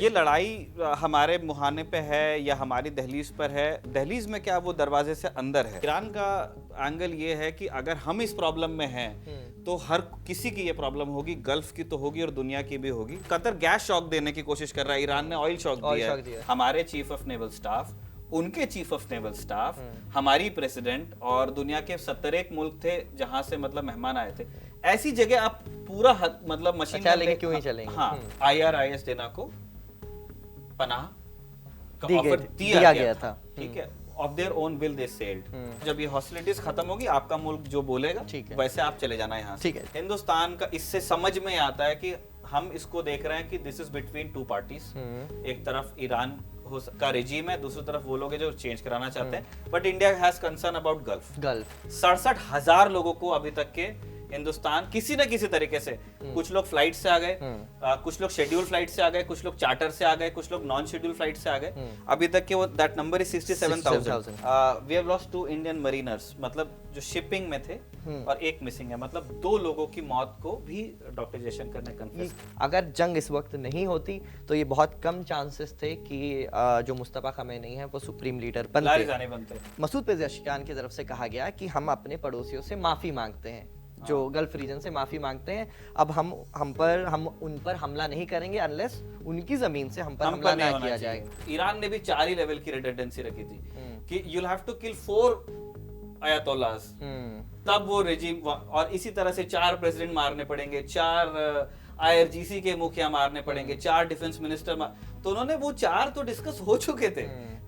ये लड़ाई हमारे मुहाने पे है या हमारी दहलीज पर है। दहलीज में क्या, वो दरवाजे से अंदर है। ईरान का एंगल ये है कि अगर हम इस प्रॉब्लम में हैं तो हर किसी की ये प्रॉब्लम होगी, गल्फ की तो होगी और दुनिया की भी होगी। कतर गैस शॉक देने की कोशिश कर रहा है, ईरान ने ऑयल शॉक दिया है। हमारे चीफ ऑफ नेवल स्टाफ, उनके चीफ ऑफ नेवल स्टाफ, हमारी प्रेसिडेंट और दुनिया के 71 मुल्क थे जहां से मतलब मेहमान आए थे। ऐसी जगह आप पूरा मतलब मशीन लेके क्यों ही चलेंगे? हाँ, IRIS सेना को पनाह का ऑफर दिया गया था, ठीक है, of their own will they sailed. जब ये हॉस्टिलिटीज खत्म होगी, आपका मुल्क जो बोलेगा वैसे आप चले जाना यहाँ से। हिंदुस्तान का इससे समझ में आता है कि हम इसको देख रहे हैं कि this is between two parties. एक तरफ ईरान का रेजीम है, दूसरी तरफ वो लोग हैं जो चेंज कराना चाहते हैं। But India has concern about gulf. 67,000 लोगों को अभी तक के हिंदुस्तान किसी न किसी तरीके से, कुछ लोग फ्लाइट से आ गए, कुछ लोग शेड्यूल फ्लाइट से आ गए, कुछ लोग चार्टर से आ गए, कुछ लोग नॉन शेड्यूल फ्लाइट से आ गए। अभी तक के वो that number is 67,000। We have lost 2 Indian mariners, मतलब जो शिपिंग में थे, और एक मिसिंग है। मतलब 2 लोगों की मौत को भी डॉक्टर जयशंकर ने कन्फेस। अगर जंग इस वक्त नहीं होती तो ये बहुत कम चांसेस थे कि जो मुस्तफा खमेनी है वो सुप्रीम लीडर बनते। मसूद पेज़ेश्कियान की तरफ से कहा गया कि हम अपने पड़ोसियों से माफी मांगते हैं, जो गल्फ रीजन से माफी मांगते हैं। अब हम उन पर हमला नहीं करेंगे अनलेस उनकी जमीन से हम पर हमला ना किया जाए। ईरान ने भी 4 ही लेवल की रिडंडेंसी रखी थी कि you will have to kill 4 ayatollahs, तब वो रेजिम, और इसी तरह से 4 प्रेसिडेंट मारने पड़ेंगे, 4 IRGC के मुखिया मारने पड़ेंगे, 4 डिफेंस मिनिस्टर तो उन्होंने वो 4 तो डिस्कस हो चुके थे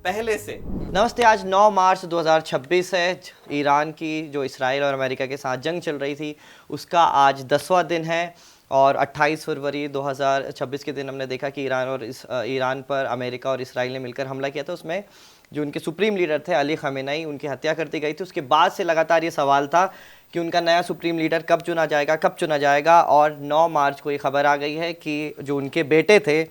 पहले से। नमस्ते, आज 9 मार्च 2026 है। ईरान की जो इसराइल और अमेरिका के साथ जंग चल रही थी उसका आज 10वां दिन है, और 28 फरवरी 2026 के दिन हमने देखा कि ईरान पर अमेरिका और इसराइल ने मिलकर हमला किया था। उसमें जो उनके सुप्रीम लीडर थे अली खमेनी, उनकी हत्या कर दी गई थी। उसके बाद से लगातार ये सवाल था कि उनका नया सुप्रीम लीडर कब चुना जाएगा, और 9 मार्च को ये खबर आ गई है कि जो उनके बेटे थे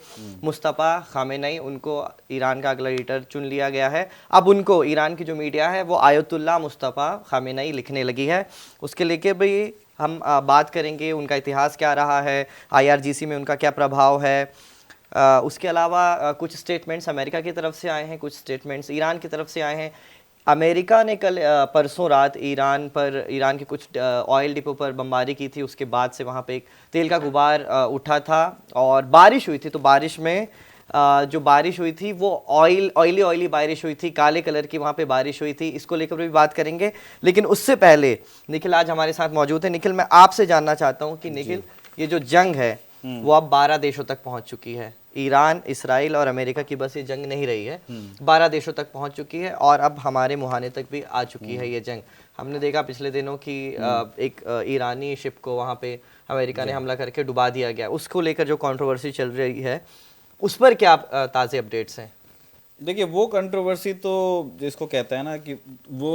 मुस्तफा खमेनी, उनको ईरान का अगला लीडर चुन लिया गया है। अब उनको ईरान की जो मीडिया है वो आयतुल्ला मुस्तफा खमेनी लिखने लगी है। उसके लेके भी हम बात करेंगे, उनका इतिहास क्या रहा है, IRGC में उनका क्या प्रभाव है। उसके अलावा कुछ स्टेटमेंट्स अमेरिका की तरफ से आए हैं, कुछ स्टेटमेंट्स ईरान की तरफ से आए हैं। अमेरिका ने कल परसों रात ईरान के कुछ ऑयल डिपो पर बमबारी की थी। उसके बाद से वहाँ पे एक तेल का गुबार उठा था और बारिश हुई थी। तो बारिश में जो बारिश हुई थी वो ऑयली बारिश हुई थी, काले कलर की वहाँ पे बारिश हुई थी। इसको लेकर भी बात करेंगे, लेकिन उससे पहले निखिल आज हमारे साथ मौजूद है। निखिल, मैं आपसे जानना चाहता हूँ कि निखिल, ये जो जंग है वो अब 12 देशों तक पहुँच चुकी है। ईरान, इसराइल और अमेरिका की बस ये जंग नहीं रही है, 12 देशों तक पहुंच चुकी है, और अब हमारे मुहाने तक भी आ चुकी है ये जंग। हमने देखा पिछले दिनों की एक ईरानी शिप को वहां पे अमेरिका ने हमला करके डुबा दिया गया। उसको लेकर जो कंट्रोवर्सी चल रही है उस पर क्या ताज़े अपडेट्स हैं? देखिए, वो कंट्रोवर्सी तो जिसको कहते हैं ना कि वो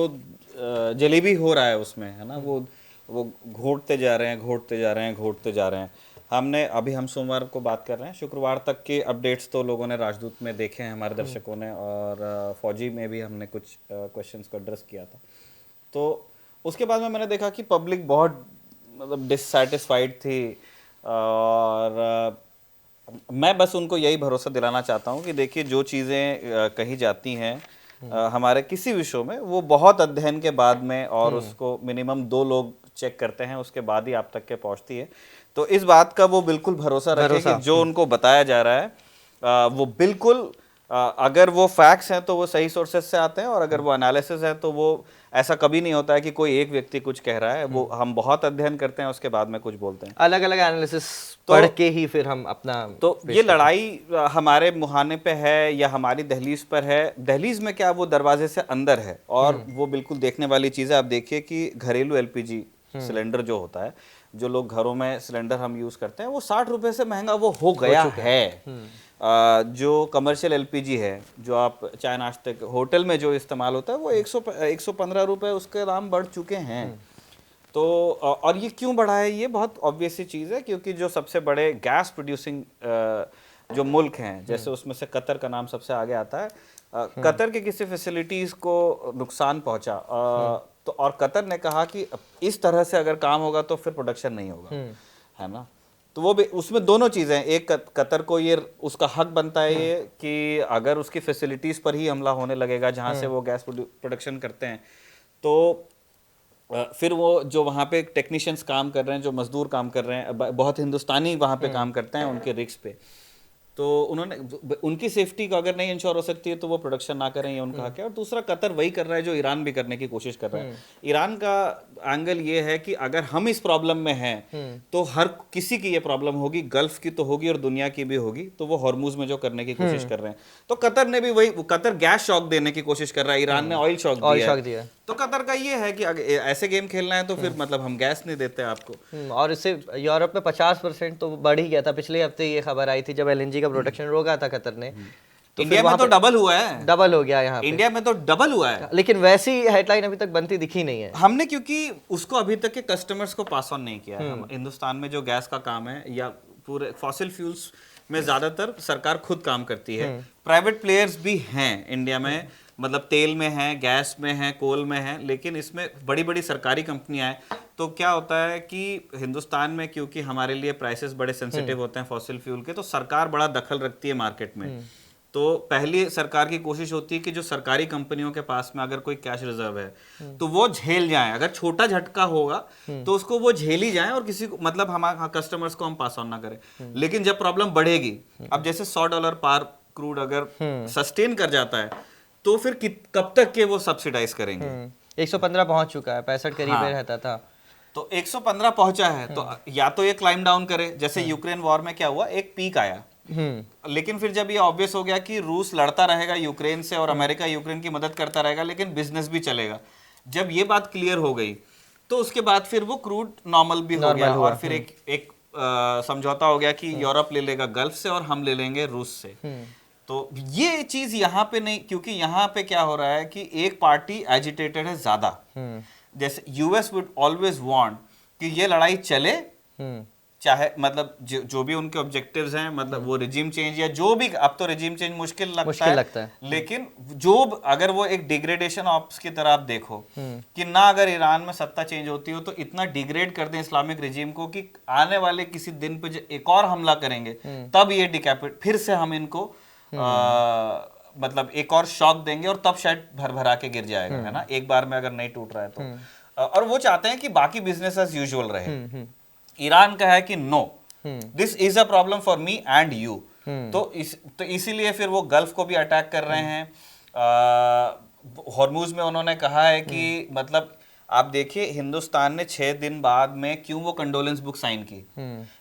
जलेबी हो रहा है उसमें, है ना, वो घोटते जा रहे हैं। हम सोमवार को बात कर रहे हैं, शुक्रवार तक के अपडेट्स तो लोगों ने राजदूत में देखे हैं, हमारे दर्शकों ने, और फौजी में भी हमने कुछ क्वेश्चंस को एड्रेस किया था। तो उसके बाद में मैंने देखा कि पब्लिक बहुत मतलब डिससैटिस्फाइड थी, और मैं बस उनको यही भरोसा दिलाना चाहता हूँ कि देखिए, जो चीज़ें कही जाती हैं हमारे किसी विषय में, वो बहुत अध्ययन के बाद में, और उसको मिनिमम 2 लोग चेक करते हैं, उसके बाद ही आप तक के पहुँचती है। तो इस बात का वो बिल्कुल भरोसा रखें कि जो उनको बताया जा रहा है वो बिल्कुल, अगर वो फैक्ट्स हैं तो वो सही सोर्सेज से आते हैं, और अगर वो एनालिसिस है तो वो ऐसा कभी नहीं होता है कि कोई एक व्यक्ति कुछ कह रहा है। वो हम बहुत अध्ययन करते हैं, उसके बाद में कुछ बोलते हैं, अलग अलग एनालिसिस पढ़ के ही फिर हम अपना। तो ये लड़ाई हमारे मुहाने पे है या हमारी दहलीज पर है। दहलीज में क्या, वो दरवाजे से अंदर है, और वो बिल्कुल देखने वाली चीज़ है। आप देखिए कि घरेलू LPG सिलेंडर जो होता है, जो लोग घरों में सिलेंडर हम यूज़ करते हैं, वो 60 रुपए से महंगा वो हो गया है। जो कमर्शियल LPG है, जो आप चाय नाश्ते होटल में जो इस्तेमाल होता है, वो 115 रुपए उसके दाम बढ़ चुके हैं। तो और ये क्यों बढ़ा है, ये बहुत ऑब्वियस सी चीज़ है, क्योंकि जो सबसे बड़े गैस प्रोड्यूसिंग जो मुल्क हैं, जैसे उसमें से कतर का नाम सबसे आगे आता है। कतर के किसी फैसिलिटीज़ को नुकसान पहुंचा, तो और कतर ने कहा कि इस तरह से अगर काम होगा तो फिर प्रोडक्शन नहीं होगा, है ना। तो वो भी उसमें दोनों चीज़ें हैं। एक कतर को ये उसका हक बनता है ये कि अगर उसकी फैसिलिटीज़ पर ही हमला होने लगेगा जहाँ से वो गैस प्रोडक्शन करते हैं, तो फिर वो जो वहाँ पे टेक्नीशियंस काम कर रहे हैं, जो मजदूर काम कर रहे हैं, बहुत हिंदुस्तानी वहाँ पे काम करते हैं उनके रिस्क पे, तो उन्होंने उनकी सेफ्टी को अगर नहीं इंश्योर हो सकती है तो वो प्रोडक्शन ना करें, ये उनका हक है। और दूसरा, कतर वही कर रहा है जो ईरान भी करने की कोशिश कर रहा है। ईरान का एंगल ये है कि अगर हम इस प्रॉब्लम में हैं तो हर किसी की ये प्रॉब्लम होगी, गल्फ की तो होगी और दुनिया की भी होगी, तो वो हॉर्मूज में जो करने की कोशिश कर रहे हैं, तो कतर ने भी वही, कतर गैस शॉक देने की कोशिश कर रहा है, ईरान ने ऑयल शॉक दिया है। तो कतर का ये है कि अगर ऐसे गेम खेलना है तो फिर मतलब हम गैस नहीं देते आपको। और इससे यूरोप में 50% तो बढ़ ही गया था। पिछले हफ्ते ये खबर आई थी जब एलएनजी का प्रोडक्शन रोका था कतर ने, तो इंडिया में तो डबल हुआ है, डबल हो गया यहाँ पे। इंडिया में तो डबल हुआ है, लेकिन वैसी हेडलाइन अभी तक बनती दिखी नहीं है। हमने क्योंकि उसको अभी तक के कस्टमर्स को पास ऑन नहीं किया है। हम हिंदुस्तान में जो गैस का काम है या पूरे फॉसिल फ्यूल्स में ज्यादातर सरकार खुद काम करती है। प्राइवेट प्लेयर्स भी हैं इंडिया में, मतलब तेल में है, गैस में है, कोल में है, लेकिन इसमें बड़ी बड़ी सरकारी कंपनियां हैं। तो क्या होता है कि हिंदुस्तान में क्योंकि हमारे लिए प्राइसेस बड़े सेंसिटिव होते हैं फॉसिल फ्यूल के, तो सरकार बड़ा दखल रखती है मार्केट में। तो पहली सरकार की कोशिश होती है कि जो सरकारी कंपनियों के पास में अगर कोई कैश रिजर्व है तो वो झेल जाएं, अगर छोटा झटका होगा तो उसको वो झेल ही जाएं और किसी को, मतलब हमारे कस्टमर्स को हम पास ऑन ना करें। लेकिन जब प्रॉब्लम बढ़ेगी, अब जैसे $100 पार क्रूड अगर सस्टेन कर जाता है तो फिर कब तक के वो सब्सिडाइज करेंगे। 115 पहुंच चुका है, 65 करीब में रहता था, तो 115 पहुंचा है, तो या तो ये क्लाइम डाउन करे, जैसे यूक्रेन वॉर में क्या हुआ, एक पीक आया, लेकिन फिर जब ये ऑब्वियस हो गया कि रूस लड़ता रहेगा यूक्रेन से और अमेरिका यूक्रेन की मदद करता रहेगा, लेकिन बिजनेस भी चलेगा, जब ये बात क्लियर हो गई तो उसके बाद फिर वो क्रूड नॉर्मल भी हो गया और फिर एक समझौता हो गया कि यूरोप ले लेगा गल्फ से और हम ले लेंगे रूस से। तो ये चीज यहाँ पे नहीं, क्योंकि यहाँ पे क्या हो रहा है कि एक पार्टी एजिटेटेड है ज्यादा। जैसे यूएस वुड ऑलवेज वांट कि ये लड़ाई चले, चाहे मतलब जो भी उनके ऑब्जेक्टिव्स हैं, मतलब वो रिजीम चेंज या जो भी, अब तो रिजीम चेंज मुश्किल लगता है, लेकिन जो अगर वो एक डिग्रेडेशन ऑप्स की तरह आप देखो कि ना अगर ईरान में सत्ता चेंज होती हो तो इतना डिग्रेड कर दें इस्लामिक रिजीम को कि आने वाले किसी दिन पे एक और हमला करेंगे तब ये डिकैपिट, फिर से हम इनको मतलब एक और शॉक देंगे और तब शायद भर भरा के गिर जाएगा, है ना, एक बार में अगर नहीं टूट रहा है तो। और वो चाहते हैं कि बाकी बिजनेस एज यूजुअल रहे। ईरान का है कि no, this is a problem for me and you. तो इसीलिए फिर वो गल्फ को भी अटैक कर रहे हैं। हॉर्मूज में उन्होंने कहा है कि मतलब आप देखिए हिंदुस्तान ने 6 दिन बाद में क्यों वो कंडोलेंस बुक साइन की,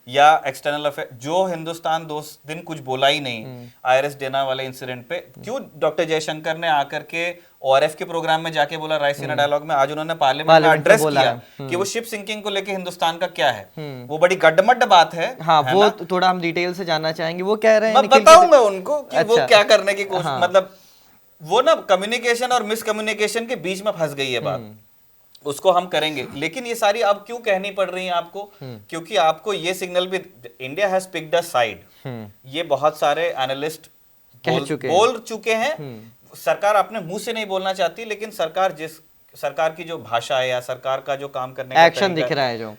या एक्सटर्नल अफेयर जो हिंदुस्तान 2 दिन कुछ बोला ही नहीं आईआरएस डेना वाले इंसिडेंट पे, क्यों डॉक्टर जयशंकर ने आकर के ओआरएफ के प्रोग्राम में जाके बोला, रायसीना डायलॉग में आज उन्होंने पार्लियामेंट में एड्रेस किया कि वो शिप सिंकिंग को लेके हिंदुस्तान का क्या है, वो बड़ी गड्ढमड्ढ बात है। हाँ, वो थोड़ा हम डिटेल से जानना चाहेंगे, वो कह रहे हैं, मैं बताऊंगा उनको कि वो क्या करने की कोशिश, मतलब वो ना कम्युनिकेशन और मिसकम्युनिकेशन के बीच में फंस गई है बात, उसको हम करेंगे। लेकिन ये सारी अब क्यों कहनी पड़ रही है आपको, क्योंकि आपको ये सिग्नल भी, India has picked a side, ये बहुत सारे एनालिस्ट बोल चुके हैं। सरकार अपने मुंह से नहीं बोलना चाहती, लेकिन सरकार की जो भाषा है या सरकार का जो काम करने का एक्शन दिख रहा है, जो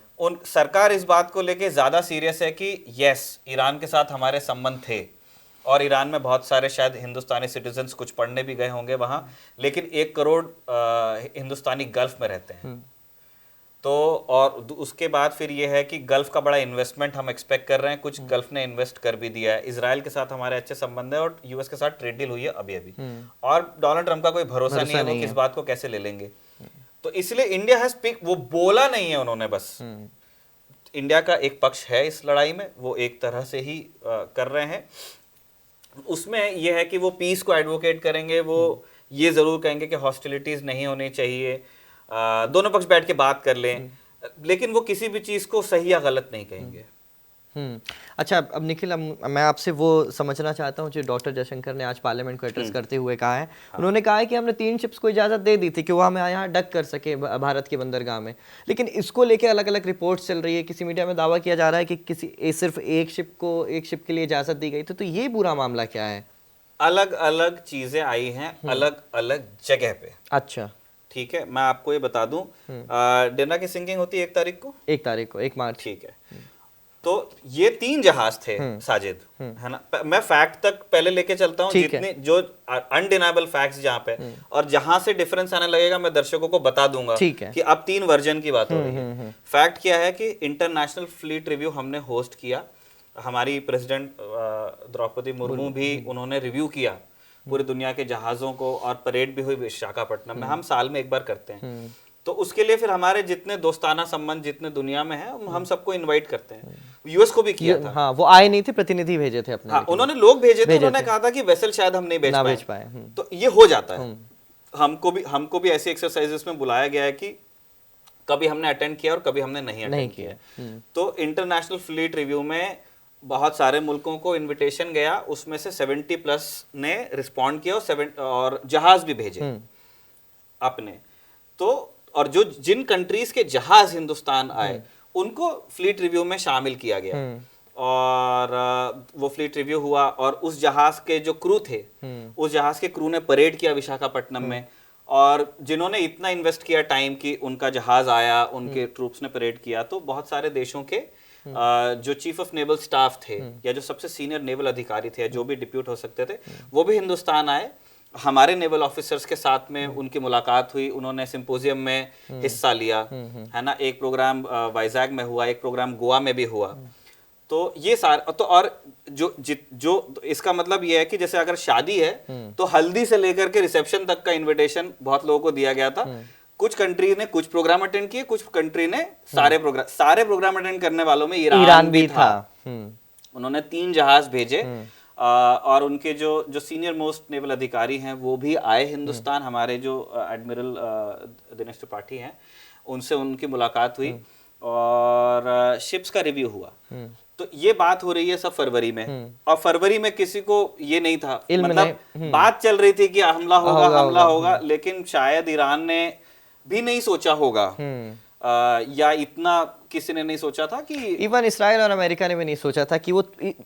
सरकार इस बात को लेके ज्यादा सीरियस है कि यस, ईरान के साथ हमारे संबंध थे और ईरान में बहुत सारे शायद हिंदुस्तानी सिटीजन्स कुछ पढ़ने भी गए होंगे वहां, लेकिन 1 करोड़ हिंदुस्तानी गल्फ में रहते हैं। तो और उसके बाद फिर ये है कि गल्फ का बड़ा इन्वेस्टमेंट हम एक्सपेक्ट कर रहे हैं, कुछ गल्फ ने इन्वेस्ट कर भी दिया है। इजराइल के साथ हमारे अच्छे संबंध है और यूएस के साथ ट्रेड डील हुई है अभी और डोनाल्ड ट्रंप का कोई भरोसा नहीं है वो किस बात को कैसे ले लेंगे। तो इसलिए इंडिया हैज पिक, वो बोला नहीं है उन्होंने, बस इंडिया का एक पक्ष है इस लड़ाई में, वो एक तरह से ही कर रहे हैं। उसमें यह है कि वो पीस को एडवोकेट करेंगे, वो ये जरूर कहेंगे कि हॉस्टिलिटीज नहीं होनी चाहिए, दोनों पक्ष बैठ के बात कर लें, लेकिन वो किसी भी चीज को सही या गलत नहीं कहेंगे। अच्छा, अब निखिल, मैं आपसे वो समझना चाहता हूँ जो डॉक्टर जयशंकर ने आज पार्लियामेंट को एड्रेस करते हुए कहा है। उन्होंने कहा है कि हमने 3 शिप्स को इजाज़त दे दी थी कि वो हमें यहाँ डक कर सके भारत के बंदरगाह में, लेकिन इसको लेके अलग अलग रिपोर्ट्स चल रही है। किसी मीडिया में दावा किया जा रहा है कि सिर्फ एक शिप के लिए इजाज़त दी गई थी। तो ये पूरा मामला क्या है? अलग अलग चीज़ें आई हैं अलग अलग जगह पे। अच्छा, ठीक है, मैं आपको ये बता दूं, डेना की सिंकिंग होती है 1 तारीख को, 1 मार्च। ठीक है, तो ये 3 जहाज थे साजिद, है ना। मैं फैक्ट तक पहले लेके चलता हूँ ठीक है। जितने जो अनडिनाबल फैक्ट्स जहाँ पे, और जहां से डिफरेंस आने लगेगा मैं दर्शकों को बता दूंगा ठीक है। कि अब 3 वर्जन की बात हो रही है। फैक्ट क्या है कि इंटरनेशनल फ्लीट रिव्यू हमने होस्ट किया, हमारी प्रेसिडेंट द्रौपदी मुर्मू भी उन्होंने रिव्यू किया पूरी दुनिया के जहाजों को, और परेड भी हुई विशाखापट्टनम में, हम साल में एक बार करते हैं। तो उसके लिए फिर हमारे जितने दोस्ताना संबंध जितने दुनिया में है हम सबको इनवाइट करते हैं। यूएस को भी किया था। हाँ, वो आए नहीं थे, प्रतिनिधि भेजे थे अपने। हाँ, उन्होंने लोग भेजे थे, उन्होंने कहा था कि वेसल शायद हम नहीं भेज पाए। तो ये हो जाता है। हमको भी ऐसी एक्सरसाइजेस में बुलाया गया है कि कभी हमने अटेंड किया और कभी हमने नहीं अटेंड किया। तो इंटरनेशनल फ्लीट रिव्यू में बहुत सारे मुल्कों को इनविटेशन गया, उसमें से 70+ ने रिस्पॉन्ड किया और जहाज भी भेजे अपने। तो और जो जिन कंट्रीज के जहाज हिंदुस्तान आए उनको फ्लीट रिव्यू में शामिल किया गया, और वो फ्लीट रिव्यू हुआ, और उस जहाज के जो क्रू थे, उस जहाज के क्रू ने परेड किया विशाखापट्टनम में, और जिन्होंने इतना इन्वेस्ट किया टाइम कि उनका जहाज आया, उनके ट्रूप्स ने परेड किया। तो बहुत सारे देशों के जो चीफ ऑफ नेवल स्टाफ थे या जो सबसे सीनियर नेवल अधिकारी थे, जो भी डिप्यूट हो सकते थे, वो भी हिंदुस्तान आए। हमारे नेवल ऑफिसर्स के साथ में उनकी मुलाकात हुई, उन्होंने सिंपोजियम में हिस्सा लिया, है ना। एक प्रोग्राम वाइजैग में हुआ, एक प्रोग्राम गोवा में भी हुआ। तो ये सारे तो, और जो इसका मतलब ये है कि जैसे अगर शादी है तो हल्दी से लेकर के रिसेप्शन तक का इनविटेशन बहुत लोगों को दिया गया था। कुछ कंट्री ने कुछ प्रोग्राम अटेंड किए, कुछ कंट्री ने सारे प्रोग्राम अटेंड करने वालों में ईरान भी था। उन्होंने 3 जहाज भेजे, और उनके जो सीनियर मोस्ट नेवल अधिकारी हैं वो भी आए हिंदुस्तान। हमारे जो एडमिरल दिनेश त्रिपाठी हैं, उनसे उनकी मुलाकात हुई, और शिप्स का रिव्यू हुआ। तो ये बात हो रही है सब फरवरी में, और फरवरी में किसी को ये नहीं था, मतलब बात चल रही थी कि हमला होगा, लेकिन शायद ईरान ने भी नहीं सोचा होगा, या इतना किसी ने नहीं सोचा था कि इवन इसराइल और अमेरिका ने भी नहीं सोचा था कि वो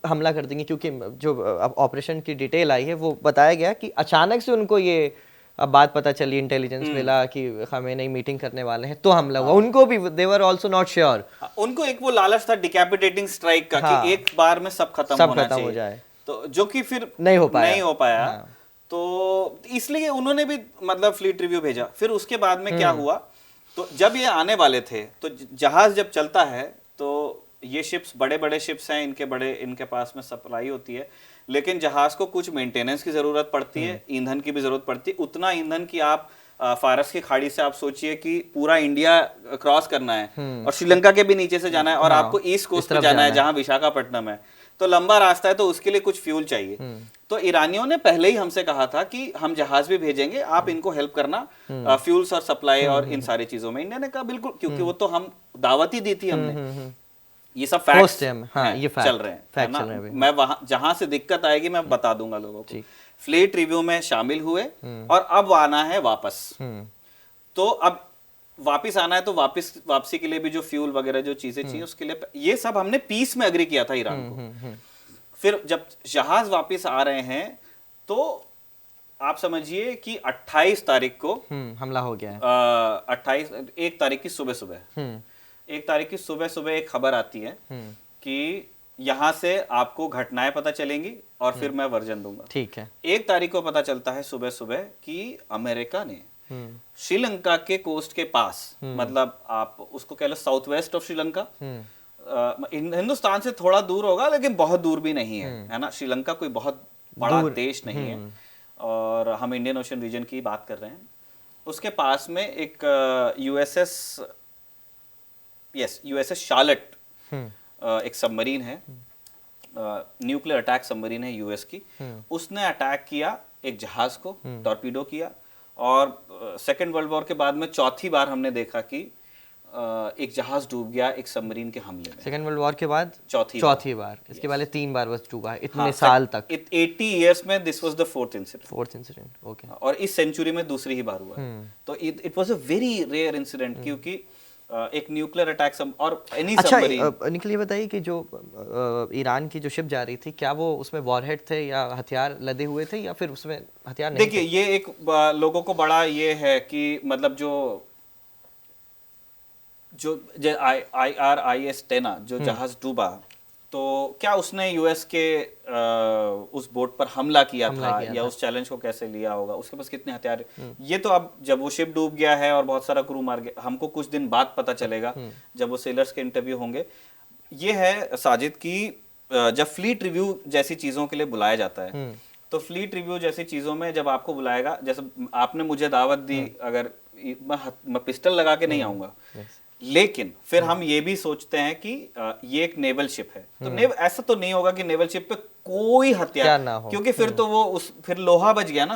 हमला कर देंगे, क्योंकि जो ऑपरेशन की डिटेल आई है वो बताया गया कि अचानक से उनको ये अब बात पता चली, इंटेलिजेंस मिला कि खमेनी मीटिंग करने वाले हैं, तो हमला हुआ। उनको भी दे वर आल्सो नॉट श्योर, उनको एक वो लालच था डिकैपिटेटिंग स्ट्राइक का, कि एक बार में सब खत्म हो जाए, तो जो कि फिर नहीं हो पाया। तो इसलिए उन्होंने भी मतलब फ्लीट रिव्यू भेजा। फिर उसके बाद में क्या हुआ, तो जब ये आने वाले थे, तो जहाज जब चलता है तो ये शिप्स बड़े शिप्स हैं, इनके पास में सप्लाई होती है, लेकिन जहाज को कुछ मेंटेनेंस की जरूरत पड़ती है, ईंधन की भी जरूरत पड़ती है। उतना ईंधन की आप फारस की खाड़ी से आप सोचिए कि पूरा इंडिया क्रॉस करना है, और श्रीलंका के भी नीचे से जाना है, और आपको ईस्ट कोस्ट पे जाना है जहां विशाखापट्टनम है, तो लंबा रास्ता है, तो उसके लिए कुछ फ्यूल चाहिए। तो ईरानियों ने पहले ही हमसे कहा था कि हम जहाज भी भेजेंगे, आप इनको हेल्प करना फ्यूल्स और सप्लाई और इन सारी चीजों में। इंडिया ने कहा बिल्कुल, क्योंकि वो तो हम दावत ही दी थी हमने। ये सब फैक्ट्स ये चल रहे हैं। मैं वहां जहां से दिक्कत आएगी मैं बता दूंगा लोगों को। फ्लीट रिव्यू में शामिल हुए, और अब आना है वापस। तो अब वापस आना है, तो वापसी के लिए भी जो फ्यूल वगैरह जो चीजें चाहिए उसके लिए, ये सब हमने पीस में एग्री किया था ईरान को। फिर जब जहाज वापस आ रहे हैं, तो आप समझिए कि 28 तारीख को हमला हो गया है। 1 तारीख की सुबह एक खबर आती है कि यहाँ से आपको घटनाएं पता चलेंगी, और फिर मैं वर्जन दूंगा। ठीक है। 1 तारीख को पता चलता है सुबह कि अमेरिका ने श्रीलंका के कोस्ट के पास, मतलब आप उसको कह लो south west of Sri Lanka, Hindustan से थोड़ा दूर होगा लेकिन बहुत दूर भी नहीं है ना। श्रीलंका कोई बहुत बड़ा देश नहीं है, और हम इंडियन ओशन रीजन की बात कर रहे हैं। उसके पास में एक यूएसएस शार्लेट एक सबमरीन है, न्यूक्लियर अटैक सबमरीन है यूएस की। उसने अटैक किया एक जहाज को, टॉर्पीडो किया, और सेकेंड वर्ल्ड वॉर के बाद में चौथी बार हमने देखा कि एक जहाज डूब गया एक सबमरीन के हमले में। सेकेंड वर्ल्ड वॉर के बाद चौथी बार। इसके पहले 3 बार बस डूबा है इतने साल तक। 80 इयर्स में this was the fourth incident. Okay. और इस सेंचुरी में दूसरी ही बार हुआ। तो it was a very rare incident, क्योंकि एक न्यूक्लियर अटैक और एनी सबमरीन। अच्छा, निखिल ये बताइए कि जो ईरान की जो शिप जा रही थी, क्या वो उसमें वॉरहेड थे या हथियार लदे हुए थे, या फिर उसमें हथियार नहीं? देखिए, ये एक लोगों को बड़ा ये है कि मतलब जो IRIS-10 जो जहाज डूबा, तो क्या उसने यूएस के उस बोट पर हमला किया था या उस चैलेंज को कैसे लिया होगा, उसके पास कितने हथियार, ये तो अब जब वो शिप डूब गया है और बहुत सारा क्रू मार गया, हमको कुछ दिन बाद पता चलेगा जब वो सेलर्स के इंटरव्यू होंगे। ये है साजिद की जब फ्लीट रिव्यू जैसी चीजों के लिए बुलाया जाता है, तो फ्लीट रिव्यू जैसी चीजों में जब आपको बुलाएगा, जैसे आपने मुझे दावत दी, अगर मैं पिस्टल लगा के नहीं आऊंगा, लेकिन फिर हम ये भी सोचते हैं कि ये एक नेवल शिप है, तो ऐसा तो नहीं होगा कि नेवल शिप पे कोई हथियार ना हो, क्योंकि फिर तो वो फिर लोहा बच गया ना।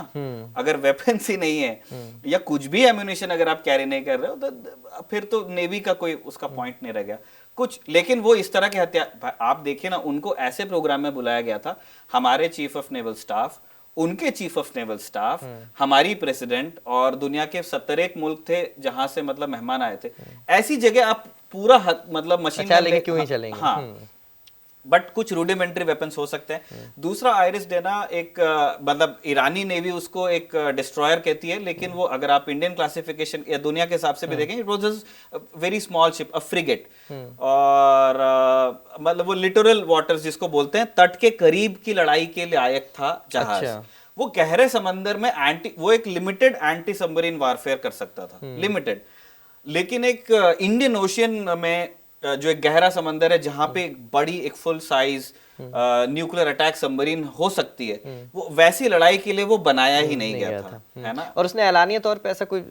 अगर वेपन्स ही नहीं है या कुछ भी एम्यूनिशन अगर आप कैरी नहीं कर रहे हो, तो फिर तो नेवी का कोई उसका पॉइंट नहीं रह गया कुछ। लेकिन वो इस तरह के हथियार, आप देखिए ना, उनको ऐसे प्रोग्राम में बुलाया गया था, हमारे चीफ ऑफ नेवल स्टाफ, उनके चीफ ऑफ नेवल स्टाफ, हमारी प्रेसिडेंट और दुनिया के 71 मुल्क थे जहां से मतलब मेहमान आए थे। ऐसी जगह आप पूरा मतलब मशीन अच्छा, लेके क्यों ही चलेंगे। हाँ, बट कुछ रूडिमेंट्री वेपन्स हो सकते हैं। दूसरा, आयरिस डेना एक मतलब ईरानी नेवी उसको एक डिस्ट्रॉयर कहती है, लेकिन वो अगर आप इंडियन क्लासिफिकेशन या दुनिया के हिसाब से भी देखेंगे, it was a very small ship, a frigate. और मतलब वो लिटोरल वाटर्स जिसको बोलते हैं, तट के करीब की लड़ाई के लायक था जहाज। अच्छा। वो गहरे समंदर में वो एक लिमिटेड एंटी सबमरीन वारफेयर कर सकता था, लिमिटेड। लेकिन एक इंडियन ओशियन में जो एक गहरा समंदर है जहां पे एक बड़ी एक full size nuclear attack submarine हो सकती है, वो वैसी लड़ाई के लिए वो बनाया ही नहीं गया था, है ना। और उसने ऐलानिया तौर पे ऐसा कोई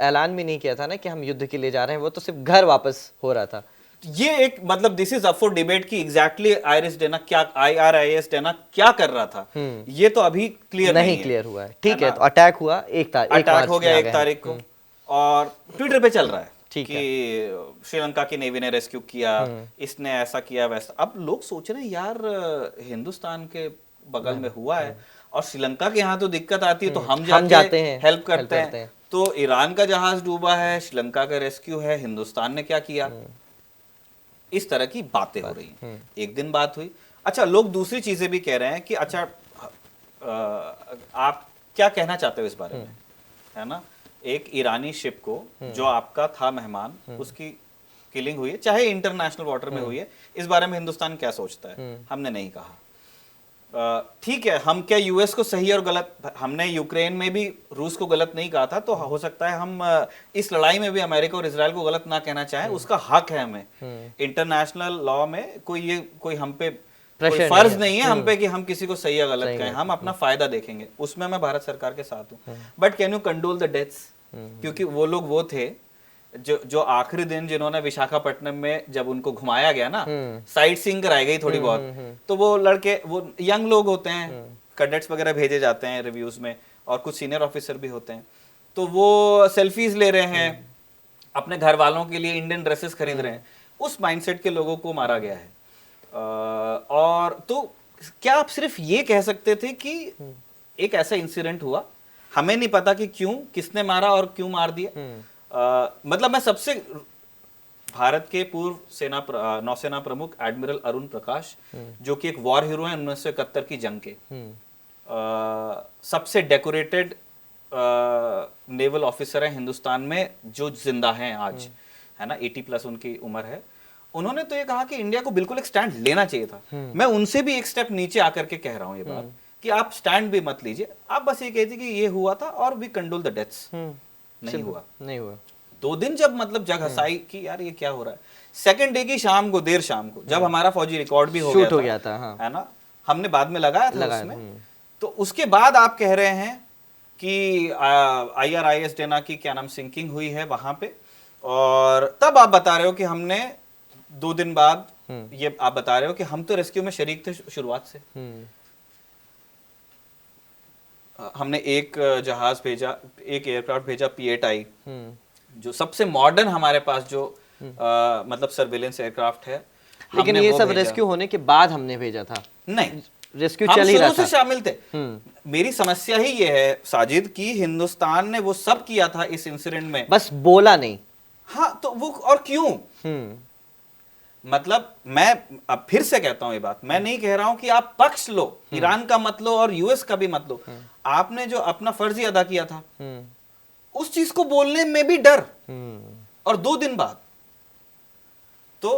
ऐलान भी नहीं किया था ना कि हम युद्ध के लिए जा रहे हैं, वो तो सिर्फ घर वापस हो रहा था। ये एक मतलब this is up for debate कि एग्जैक्टली आयरिस डेना क्या, IRIS डेना क्या कर रहा था, ये तो अभी क्लियर नहीं है। क्लियर हुआ है, ठीक है। तो अटैक हुआ, अटैक हो गया 1 तारीख को, और ट्विटर पे चल रहा है ठीक कि श्रीलंका की नेवी ने रेस्क्यू किया, इसने ऐसा किया वैसा। अब लोग सोच रहे हैं यार हिंदुस्तान के बगल में हुआ है और श्रीलंका के यहाँ तो दिक्कत आती है तो हम जाते हैं, हेल्प करते हैं। तो ईरान का जहाज डूबा है, श्रीलंका का रेस्क्यू है, हिंदुस्तान ने क्या किया, इस तरह की बातें हो रही हैं। एक दिन बात हुई। अच्छा, लोग दूसरी चीजें भी कह रहे हैं कि अच्छा आप क्या कहना चाहते हो इस बारे में, है ना। एक ईरानी शिप को जो आपका था मेहमान, उसकी किलिंग हुई है, चाहे इंटरनेशनल वाटर में हुई है, इस बारे में हिंदुस्तान क्या सोचता है, हमने नहीं कहा। ठीक है, हम क्या यूएस को सही और गलत, हमने यूक्रेन में भी रूस को गलत नहीं कहा था, तो हो सकता है हम इस लड़ाई में भी अमेरिका और इजराइल को गलत ना कहना चाहें, उसका हक है हमें। इंटरनेशनल लॉ में कोई हम पे कोई फर्ज नहीं है हम पे कि हम किसी को सही या गलत कहें, हम अपना फायदा देखेंगे, उसमें मैं भारत सरकार के साथ हूँ। But can you condole the deaths, क्योंकि वो लोग वो थे जो आखिरी दिन जिन्होंने विशाखापट्टनम में जब उनको घुमाया गया ना, साइट सीइंग कराई गई थोड़ी बहुत, तो वो लड़के, वो यंग लोग होते हैं, कैडेट्स वगैरह भेजे जाते हैं रिव्यूज में, और कुछ सीनियर ऑफिसर भी होते हैं, तो वो सेल्फीज ले रहे हैं, अपने घर वालों के लिए इंडियन ड्रेसेस खरीद रहे हैं। उस माइंडसेट के लोगों को मारा गया है। और तो क्या आप सिर्फ ये कह सकते थे कि एक ऐसा इंसिडेंट हुआ, हमें नहीं पता कि क्यों, किसने मारा और क्यों मार दिया। मतलब मैं सबसे, भारत के पूर्व नौसेना प्रमुख एडमिरल अरुण प्रकाश, जो कि एक वॉर हीरो है 1971 की जंग के, सबसे डेकोरेटेड नेवल ऑफिसर है हिंदुस्तान में जो जिंदा हैं आज, है ना, 80+ उनकी उम्र है। उन्होंने तो ये कहा कि इंडिया को बिल्कुल एक स्टैंड लेना चाहिए था। मैं उनसे भी एक स्टेप नीचे आकर के कह रहा हूं ये बात कि आप स्टैंड भी मत लीजिए, आप बस ये कहते कि ये हुआ था और वी कंडोल द डेथ्स। नहीं हुआ। 2 दिन जब मतलब जग हसाई कि यार ये क्या हो रहा है, सेकंड डे की शाम को, देर शाम को, जब हमारा फौजी रिकॉर्ड भी हो गया था, हाँ। है ना, हमने बाद में लगाया था उसमें, तो उसके बाद आप कह रहे हैं कि IRIS डेना की क्या नाम सिंकिंग हुई है वहां पे, और तब आप बता रहे हो कि हमने 2 दिन बाद ये आप बता रहे हो कि हम तो रेस्क्यू में शरीक थे शुरुआत से। हमने एक जहाज भेजा, एक एयरक्राफ्ट भेजा P-8I, जो सबसे मॉडर्न हमारे पास जो मतलब सर्विलेंस एयरक्राफ्ट है। लेकिन ये सब रेस्क्यू होने के बाद हमने भेजा था? नहीं, रेस्क्यू चल ही रहा था, हम शुरू से शामिल थे। मेरी समस्या ही ये है साजिद कि हिंदुस्तान ने वो सब किया था इस इंसिडेंट में, बस बोला नहीं। हाँ, तो वो और क्यों? मतलब मैं अब फिर से कहता हूं ये बात, मैं नहीं कह रहा हूं कि आप पक्ष लो, ईरान का मत लो और यूएस का भी मत लो। आपने जो अपना फर्ज ही अदा किया था, उस चीज को बोलने में भी डर, और 2 दिन बाद तो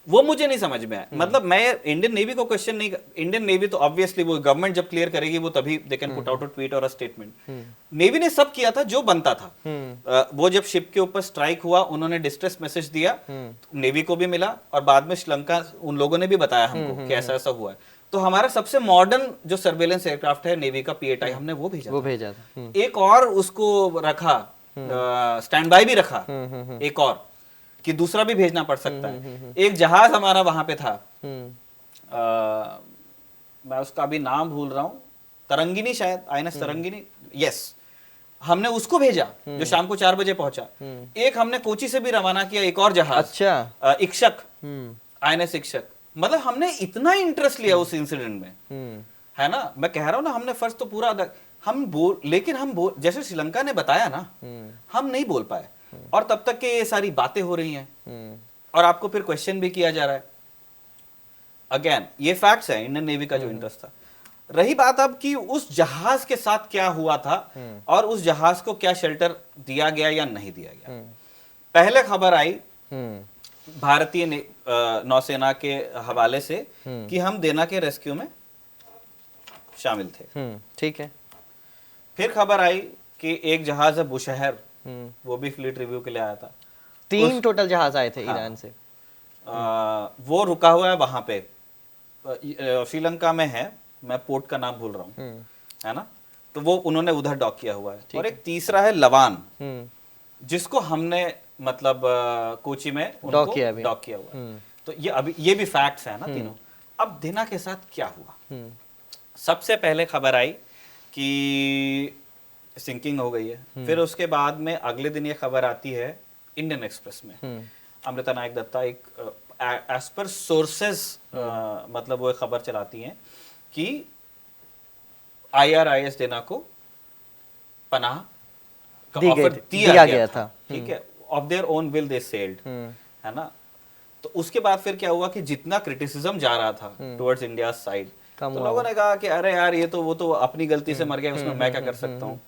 वो मुझे नहीं समझ में आया। मतलब मैं इंडियन नेवी को क्वेश्चन नहीं, इंडियन नेवी तो ऑब्वियसली वो गवर्नमेंट जब क्लियर करेगी वो तभी they can put out a tweet और अ स्टेटमेंट। नेवी ने सब किया था जो बनता था। वो जब शिप के ऊपर स्ट्राइक हुआ उन्होंने डिस्ट्रेस मैसेज दिया, नेवी को भी मिला और बाद में श्रीलंका उन लोगों ने भी बताया हमको कि ऐसा ऐसा हुआ है। तो हमारा सबसे मॉडर्न जो सर्वेलेंस एयरक्राफ्ट है नेवी का P-8I हमने वो भेजा था। एक और उसको रखा, स्टैंड बाय भी रखा एक और, कि दूसरा भी भेजना पड़ सकता है। एक जहाज हमारा वहां पे था, मैं उसका अभी नाम भूल रहा हूँ, तरंगिनी शायद, INS तरंगिनी, यस, हमने उसको भेजा जो शाम को 4 बजे पहुंचा। एक हमने कोची से भी रवाना किया एक और जहाज, अच्छा, इक्षक, INS इक्षक। मतलब हमने इतना इंटरेस्ट लिया उस इंसिडेंट में, है ना। मैं कह रहा हूँ ना, हमने फर्स्ट तो पूरा लेकिन जैसे श्रीलंका ने बताया ना, हम नहीं बोल पाए और तब तक के ये सारी बातें हो रही हैं और आपको फिर क्वेश्चन भी किया जा रहा है। अगेन ये फैक्ट्स है इंडियन नेवी का जो इंटरेस्ट था। रही बात अब कि उस जहाज के साथ क्या हुआ था और उस जहाज को क्या शेल्टर दिया गया या नहीं दिया गया। पहले खबर आई भारतीय नौसेना के हवाले से कि हम देना के रेस्क्यू में शामिल थे। ठीक है। फिर खबर आई कि एक जहाज है बुशहर, वो भी फ्लीट रिव्यू के लिए आया था। 3 टोटल जहाज आए थे ईरान से। वो रुका हुआ है वहां पे, श्रीलंका में है, मैं पोर्ट का नाम भूल रहा हूँ, है ना। तो वो उन्होंने उधर डॉक किया हुआ है। और एक तीसरा है लवान, जिसको हमने मतलब कोची में डॉक किया हुआ है। तो ये अभी ये भी फैक्ट्स है ना तीनों। अब देना के साथ क्या हुआ, सबसे पहले खबर आई कि सिंकिंग हो गई है। फिर उसके बाद में अगले दिन ये खबर आती है इंडियन एक्सप्रेस में, अमृता नायक दत्ता एक एज पर सोर्सेस मतलब वो एक खबर चलाती हैं कि IRIS देना को पनाह का ऑफर दिया गया था। ठीक है, of their own will they sailed, है ना। तो उसके बाद फिर क्या हुआ कि जितना क्रिटिसिज्म जा रहा था टुवर्ड्स इंडिया साइड, तो लोगों ने कहा कि अरे यार ये तो वो तो अपनी गलती से मर गया, उसमें मैं क्या कर सकता हूँ।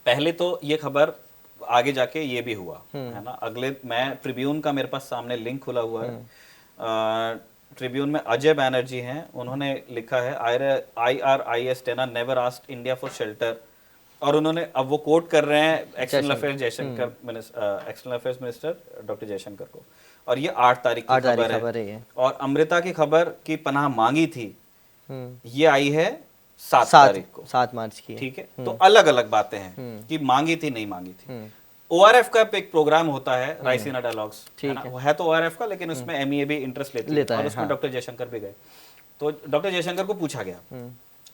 पहले तो ये खबर आगे जाके ये भी हुआ, है ना। अगले मैं ट्रिब्यून का मेरे पास सामने लिंक खुला हुआ है। ट्रिब्यून में अजय बैनर्जी हैं, उन्होंने लिखा है IRIS Dena never asked India for shelter. और उन्होंने अब वो कोट कर रहे हैं external affairs external affairs minister doctor Jaishankar को। और ये 8 तारीख की खबर है। और अमृता की खबर की पनाह मांगी थी, ये आई है 7 तारीख को, 7 मार्च की। ठीक है। तो अलग अलग बातें हैं कि मांगी थी नहीं मांगी थी। ORF का एक प्रोग्राम होता है, रायसीना डायलॉग्स, है तो ORF का, लेकिन उसमें MEA भी इंटरेस्ट लेता है और उसमें डॉक्टर जयशंकर भी गए। तो डॉक्टर जयशंकर को पूछा गया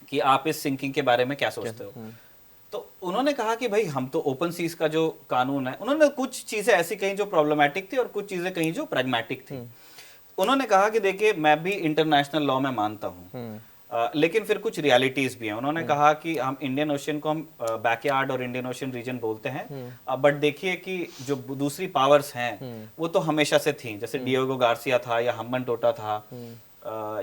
कि आप इस सिंकिंग के बारे में क्या सोचते हो। तो उन्होंने कहा कि भाई हम तो ओपन सीज का जो कानून है, उन्होंने कुछ चीजें ऐसी कहीं जो प्रॉब्लमैटिक थी और कुछ चीजें कहीं जो प्रैग्मेटिक थी। उन्होंने कहा कि देखिए मैं भी इंटरनेशनल लॉ में मानता हूँ, लेकिन फिर कुछ रियलिटीज भी हैं। उन्होंने कहा कि हम इंडियन ओशन को हम बैकयार्ड और इंडियन ओशन रीजन बोलते हैं, बट देखिए कि जो दूसरी पावर्स हैं वो तो हमेशा से थी, जैसे डिएगो गार्सिया था या हम्बन टोटा था,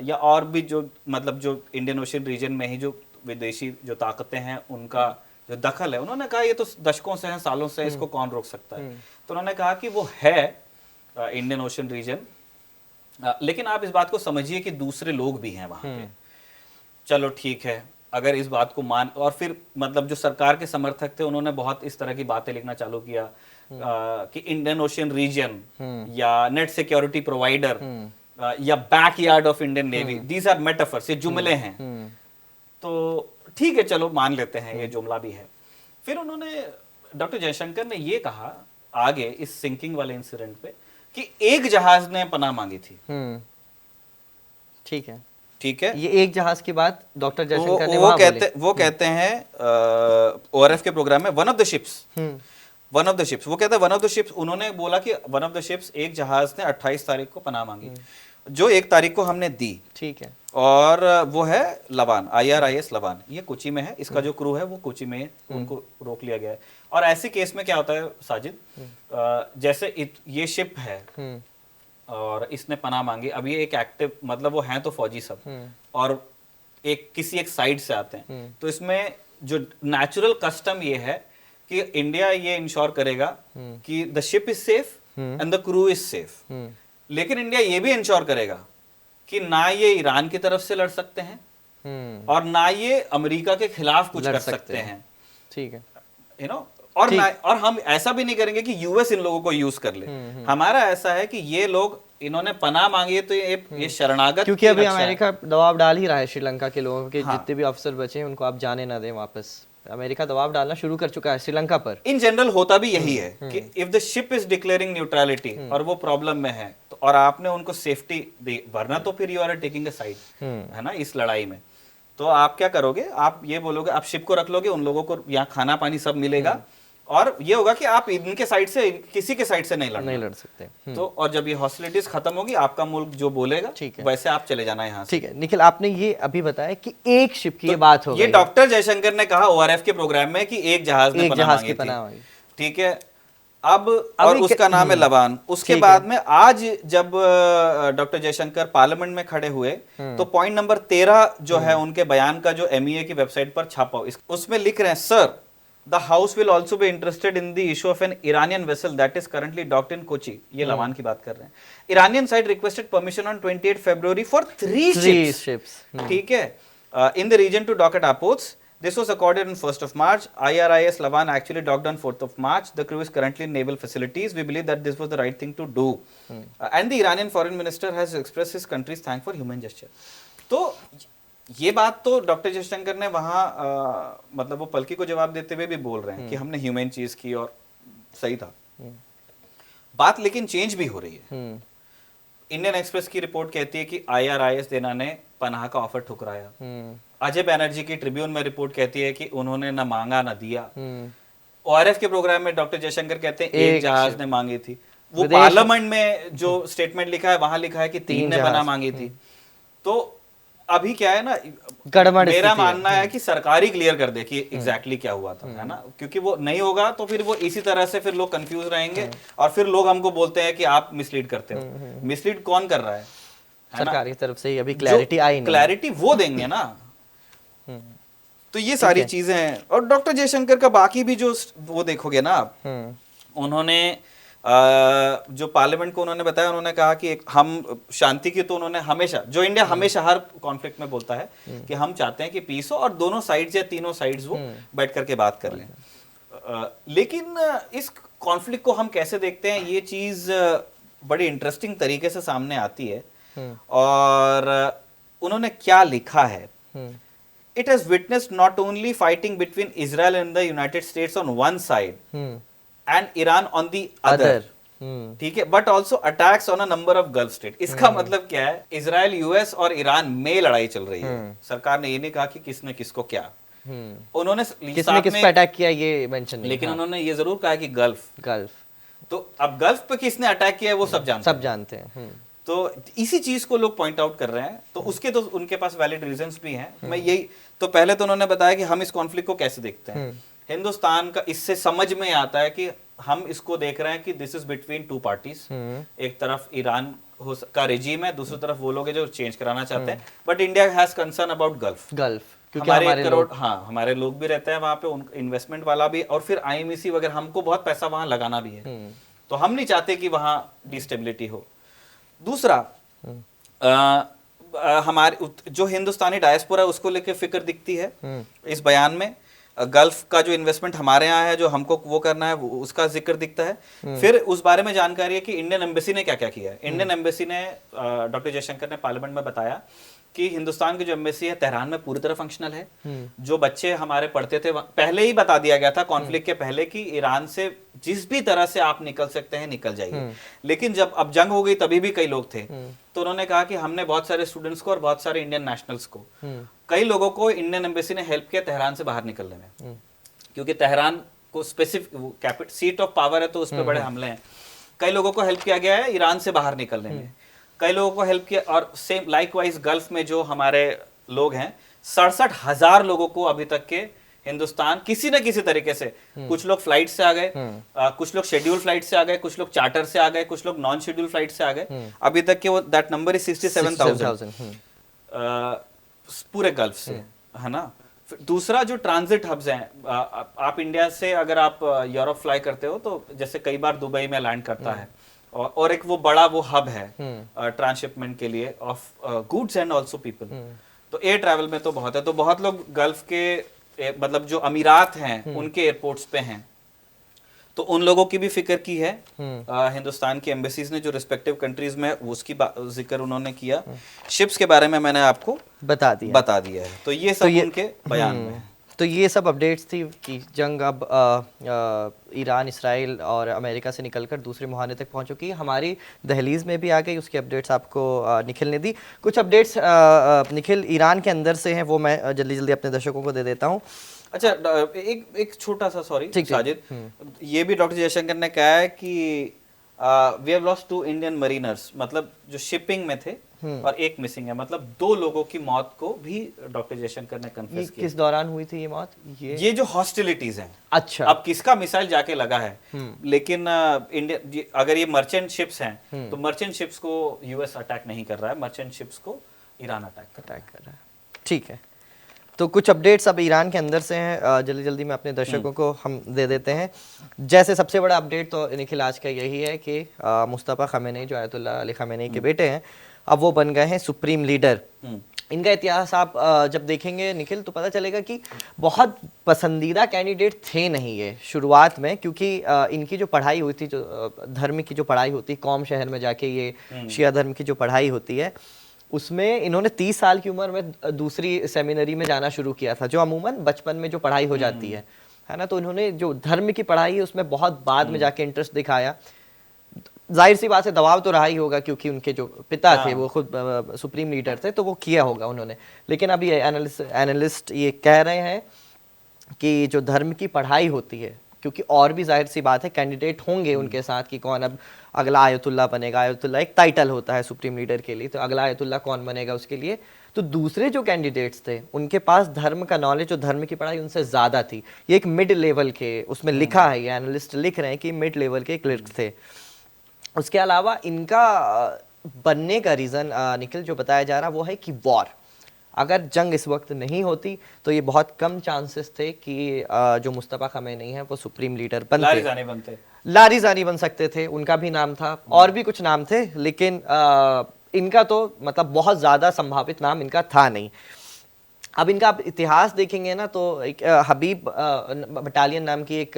या और भी जो मतलब जो इंडियन ओशन रीजन में ही जो विदेशी जो ताकतें हैं उनका जो दखल है। उन्होंने कहा ये तो दशकों से है, सालों से, इसको कौन रोक सकता है। तो उन्होंने कहा कि वो है इंडियन ओशन रीजन, लेकिन आप इस बात को समझिए कि दूसरे लोग भी हैं वहां पे। चलो ठीक है, अगर इस बात को मान, और फिर मतलब जो सरकार के समर्थक थे उन्होंने बहुत इस तरह की बातें लिखना चालू किया कि इंडियन ओशन रीजन या नेट सिक्योरिटी प्रोवाइडर या backyard of Indian navy, these are metaphors, ये जुमले हैं। तो ठीक है, चलो मान लेते हैं ये जुमला भी है। फिर उन्होंने डॉक्टर जयशंकर ने ये कहा आगे इस सिंकिंग वाले इंसिडेंट पे कि एक जहाज ने पनाह मांगी थी। ठीक है, ठीक है, ये एक जहाज की बात डॉक्टर जयशंकर ने वो कहते हैं ORF के प्रोग्राम में वन ऑफ द शिप्स, वो कहते हैं वन ऑफ द शिप्स, उन्होंने बोला कि वन ऑफ द शिप्स, एक जहाज ने 28 तारीख को पनाह मांगी, जो 1 तारीख को हमने दी। ठीक है, और वो है लवान, IRIS लवान, ये कोची में है, इसका जो क्रू है वो कोची में, उनको रोक लिया गया है। और ऐसे केस में क्या होता है साजिद, जैसे ये शिप है और इसने पनाह मांगी, अब ये एक एक्टिव मतलब वो हैं तो फौजी सब, और किसी एक साइड से आते हैं, तो इसमें जो नेचुरल कस्टम ये है कि इंडिया ये इंश्योर करेगा कि the ship is safe and the crew is safe. लेकिन इंडिया ये भी इंश्योर करेगा कि ना ये ईरान की तरफ से लड़ सकते हैं और ना ये अमेरिका के खिलाफ कुछ कर सकते हैं। ठीक है, यू नो, और ना, और हम ऐसा भी नहीं करेंगे कि यूएस इन लोगों को यूज कर ले। हमारा ऐसा है कि ये लोग, इन्होंने पनाह मांगी है तो ये शरणागत क्योंकि की अभी रक्षा है। अमेरिका दबाव डाल ही रहा है श्रीलंका के लोगों के, हाँ। जितने भी अफसर बचे हैं उनको आप जाने ना दें वापस। अमेरिका दबाव डालना शुरू कर चुका है श्रीलंका पर। इन जनरल होता भी यही है कि if the ship is declaring neutrality और वो प्रॉब्लम में है तो, और आपने उनको सेफ्टी दी, वरना तो फिर you are taking a side, है ना, इस लड़ाई में। तो आप क्या करोगे, आप ये बोलोगे, आप शिप को रख लोगे, उन लोगों को यहाँ खाना पानी सब मिलेगा, और ये होगा कि आप इनके साइड से, किसी के साइड से नहीं लड़ सकते। तो, और जब ये हॉस्टिलिटीज खत्म होगी, आपका मुल्क जो बोलेगा ठीक है, वैसे आप चले जाना यहाँ से। ठीक है निखिल, आपने ये अभी बताया कि एक शिप की ये बात हो गई। ये डॉक्टर जयशंकर ने कहा ओआरएफ के प्रोग्राम में कि एक जहाज ने पनाह मांगी थी। ठीक है, अब और उसका नाम है लबान। उसके बाद में आज जब डॉक्टर जयशंकर पार्लियामेंट में खड़े हुए तो पॉइंट नंबर 13 जो है उनके बयान का, जो एमईए की वेबसाइट पर छापा, उसमें लिख रहे हैं, sir the house will also be interested in the issue of an Iranian vessel that is currently docked in Kochi. ये लबान की बात कर रहे हैं। Iranian side requested permission on 28 February for 3 ships, ठीक है, in the region to dock at Apos. This was accorded on 1st of March. IRIS Lavan actually docked on 4th of March. The crew is currently in naval facilities. We believe that this was the right thing to do. And the Iranian foreign minister has expressed his country's thanks for human gesture. तो ये बात तो doctor Jaishankar ने वहाँ मतलब वो पलकी को जवाब देते हुए भी बोल रहे हैं कि हमने ह्यूमन चीज की और सही था बात, लेकिन चेंज भी हो रही है। इंडियन एक्सप्रेस की रिपोर्ट कहती है कि IRIS देना ने पनाह का ऑफर ठुकराया। अजय बैनर्जी की ट्रिब्यून में रिपोर्ट कहती है कि उन्होंने ना मांगा ना दिया। ORF के प्रोग्राम में डॉक्टर जयशंकर कहते हैं एक जहाज ने मांगी थी। वो पार्लियामेंट में जो स्टेटमेंट लिखा है वहां लिखा है कि 3 ने पनाह मांगी थी। तो अभी क्या है ना, मेरा मानना है कि सरकार ही क्लियर कर दे कि एग्जैक्टली क्या हुआ था, है ना, क्योंकि वो नहीं होगा तो फिर वो इसी तरह से फिर लोग कंफ्यूज रहेंगे और फिर लोग हमको बोलते हैं कि आप मिसलीड करते हो। मिसलीड कौन कर रहा है? सरकार की तरफ से ही अभी क्लैरिटी आई नहीं। क्लैरिटी वो देंगे ना। तो ये सारी चीजें हैं। और डॉक्टर जयशंकर का बाकी भी जो वो देखोगे ना आप, उन्होंने जो पार्लियामेंट को उन्होंने बताया, उन्होंने कहा कि हम शांति की, तो उन्होंने हमेशा, जो इंडिया हमेशा हर कॉन्फ्लिक्ट में बोलता है कि हम चाहते हैं कि पीस हो और दोनों साइड्स या तीनों साइड्स वो बैठ करके बात कर लें। लेकिन इस कॉन्फ्लिक्ट को हम कैसे देखते हैं, ये चीज बड़ी इंटरेस्टिंग तरीके से सामने आती है। और उन्होंने क्या लिखा है, it has witnessed not only fighting between Israel and the United states on one side and Iran on the other, ठीक है, but also attacks on a number of gulf state. इसका मतलब क्या है, इजराइल, यूएस और Iran में लड़ाई चल रही है। सरकार ने ये नहीं कहा कि किसने किसको क्या, उन्होंने किसने किस पे अटैक किया ये मेंशन नहीं, लेकिन उन्होंने ये जरूर कहा कि गल्फ। तो अब गल्फ पे किसने अटैक किया है वो सब जानते हैं। तो इसी चीज को लोग पॉइंट आउट कर रहे हैं, तो उसके तो उनके पास वैलिड रीजंस भी हैं। मैं यही, तो पहले तो उन्होंने बताया कि हम इस कॉन्फ्लिक्ट को कैसे देखते हैं। हिंदुस्तान का इससे समझ में आता है कि हम इसको देख रहे हैं कि this is between two parties. एक तरफ ईरान का रेजीम है, दूसरी तरफ वो लोग हैं जो चेंज कराना चाहते हैं, but India has concern about gulf. क्योंकि हमारे 1 करोड़, हाँ, हमारे लोग भी रहते हैं वहां पे, इन्वेस्टमेंट वाला भी, और फिर IMEC वगैरह, हमको बहुत पैसा वहां लगाना भी है, तो हम नहीं चाहते कि वहां डिस्टेबिलिटी हो। दूसरा, हमारे जो हिंदुस्तानी डायस्पोरा है उसको लेकर फिक्र दिखती है इस बयान में। गल्फ का जो इन्वेस्टमेंट हमारे यहाँ है, जो हमको वो करना है, उसका जिक्र दिखता है। फिर उस बारे में जानकारी है कि इंडियन एम्बेसी ने क्या क्या किया है। इंडियन एम्बेसी ने, डॉक्टर जयशंकर ने पार्लियामेंट में बताया कि हिंदुस्तान की जो एम्बेसी है तेहरान में पूरी तरह फंक्शनल है। जो बच्चे हमारे पढ़ते थे, पहले ही बता दिया गया था कॉन्फ्लिक्ट के पहले कि ईरान से जिस भी तरह से आप निकल सकते हैं निकल जाइए। लेकिन जब अब जंग हो गई तभी भी कई लोग थे, तो उन्होंने कहा कि हमने बहुत सारे स्टूडेंट्स को और बहुत सारे इंडियन नेशनल्स को, कई लोगों को इंडियन एम्बेसी ने हेल्प किया तेहरान से बाहर निकलने में, क्योंकि तेहरान को स्पेसिफिक सीट ऑफ पावर है, तो उस पर बड़े हमले हैं। कई लोगों को हेल्प किया गया है ईरान से बाहर निकलने में, कई लोगों को हेल्प किया। और सेम लाइकवाइज गल्फ में जो हमारे लोग हैं, 67,000 लोगों को अभी तक के हिंदुस्तान किसी न किसी तरीके से, कुछ लोग फ्लाइट से आ गए, कुछ लोग शेड्यूल फ्लाइट से आ गए, कुछ लोग चार्टर से आ गए, कुछ लोग नॉन शेड्यूल फ्लाइट से आ गए। अभी तक के वो दैट नंबर इज 67,000 पूरे गल्फ से, है ना। दूसरा, जो ट्रांजिट हब्स हैं, आप इंडिया से अगर आप यूरोप फ्लाई करते हो तो जैसे कई बार दुबई में लैंड करता है, और एक वो बड़ा वो हब है ट्रांसशिपमेंट के लिए of goods and also people. तो एयर ट्रैवल में तो बहुत है, तो बहुत लोग गल्फ के मतलब जो अमीरात हैं उनके एयरपोर्ट्स पे हैं, तो उन लोगों की भी फिक्र की है हिंदुस्तान की एम्बेसीज ने जो रिस्पेक्टिव कंट्रीज में, उसकी जिक्र उन्होंने किया। शिप्स के बारे में मैंने आपको बता दिया है। तो ये सब उनके बयान में है। तो ये सब अपडेट्स थी कि जंग अब ईरान, इसराइल और अमेरिका से निकलकर दूसरे मुहाने तक पहुंच चुकी है, हमारी दहलीज में भी आ गई। उसकी अपडेट्स आपको निखिल ने दी। कुछ अपडेट्स निखिल ईरान के अंदर से हैं, वो मैं जल्दी जल्दी अपने दर्शकों को दे देता हूँ। अच्छा, एक छोटा सा, सॉरी साजिद, ये भी डॉक्टर जयशंकर ने कहा है कि we have lost 2 Indian mariners, मतलब जो शिपिंग में थे, और एक मिसिंग है, मतलब 2 लोगों की मौत को भी डॉक्टर जयशंकर ने कन्फेस किया। किस दौरान हुई थी ये मौत? ये जो हॉस्टिलिटीज हैं, अच्छा, अब किसका मिसाइल जाके लगा है, लेकिन इंडिया, अगर ये मर्चेंट शिप्स हैं तो मर्चेंट शिप्स को यूएस अटैक नहीं कर रहा है, मर्चेंट शिप्स को ईरान अटैक कर रहा है। ठीक है, तो कुछ अपडेट्स अब ईरान के अंदर से हैं, जल्दी जल्दी में अपने दर्शकों को हम दे देते हैं। जैसे सबसे बड़ा अपडेट तो निखिल आज का यही है कि मुस्तफ़ा ख़मेनी, जो आयतुल्लाह अली ख़मेनी के बेटे हैं, अब वो बन गए हैं सुप्रीम लीडर। इनका इतिहास आप जब देखेंगे निखिल, तो पता चलेगा कि बहुत पसंदीदा कैंडिडेट थे नहीं ये शुरुआत में, क्योंकि इनकी जो पढ़ाई हुई थी, जो धर्म की जो पढ़ाई होती, कौम शहर में जाके ये शिया धर्म की जो पढ़ाई होती है, उसमें इन्होंने 30 साल की उम्र में दूसरी सेमिनरी में जाना शुरू किया था, जो अमूमन बचपन में जो पढ़ाई हो जाती है ना। तो इन्होंने जो धर्म की पढ़ाई है उसमें बहुत बाद में जाके इंटरेस्ट दिखाया। जाहिर सी बात है, दबाव तो रहा ही होगा, क्योंकि उनके जो पिता थे वो खुद सुप्रीम लीडर थे, तो वो किया होगा उन्होंने। लेकिन अब ये एनालिस्ट ये कह रहे हैं कि जो धर्म की पढ़ाई होती है, क्योंकि और भी जाहिर सी बात है कैंडिडेट होंगे उनके साथ कि कौन अब अगला आयतुल्ला बनेगा। आयतुल्ला एक टाइटल होता है सुप्रीम लीडर के लिए, तो अगला आयतुल्ला कौन बनेगा उसके लिए। तो दूसरे जो कैंडिडेट्स थे उनके पास धर्म का नॉलेज और धर्म की पढ़ाई उनसे ज़्यादा थी। ये एक मिड लेवल के, उसमें लिखा है, ये एनालिस्ट लिख रहे हैं कि मिड लेवल के क्लर्क थे। उसके अलावा इनका बनने का रीज़न निखिल जो बताया जा रहा वो है कि वॉर, अगर जंग इस वक्त नहीं होती तो ये बहुत कम चांसेस थे कि जो मुस्तफ़ा ख़मेनी है वो सुप्रीम लीडर बनते। लारिज़ानी बन सकते थे, उनका भी नाम था, और भी कुछ नाम थे, लेकिन इनका तो मतलब बहुत ज़्यादा संभावित नाम इनका था नहीं। अब इनका आप इतिहास देखेंगे ना, तो एक हबीब बटालियन नाम की एक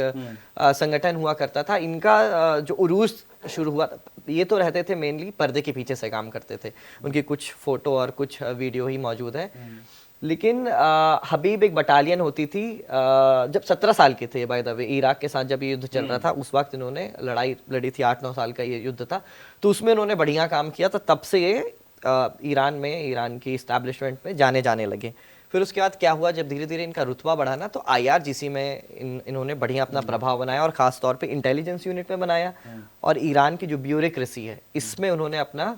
संगठन हुआ करता था। इनका जो उरूज शुरू हुआ था, ये तो रहते थे मेनली पर्दे के पीछे से काम करते थे, उनकी कुछ फोटो और कुछ वीडियो ही मौजूद है। लेकिन हबीब एक बटालियन होती थी, जब 17 साल के थे बाय द वे, इराक के साथ जब ये युद्ध चल रहा था, उस वक्त इन्होंने लड़ाई लड़ी थी, 8-9 साल का ये युद्ध था, तो उसमें इन्होंने बढ़िया काम किया। तो तब से ये ईरान की इस्टेब्लिशमेंट में जाने लगे। फिर उसके बाद क्या हुआ, जब धीरे धीरे इनका रुतबा बढ़ा ना, तो IRGC में इन्होंने बढ़िया अपना प्रभाव बनाया, और ख़ास तौर पे इंटेलिजेंस यूनिट में बनाया, और ईरान की जो ब्यूरोक्रेसी है इसमें उन्होंने अपना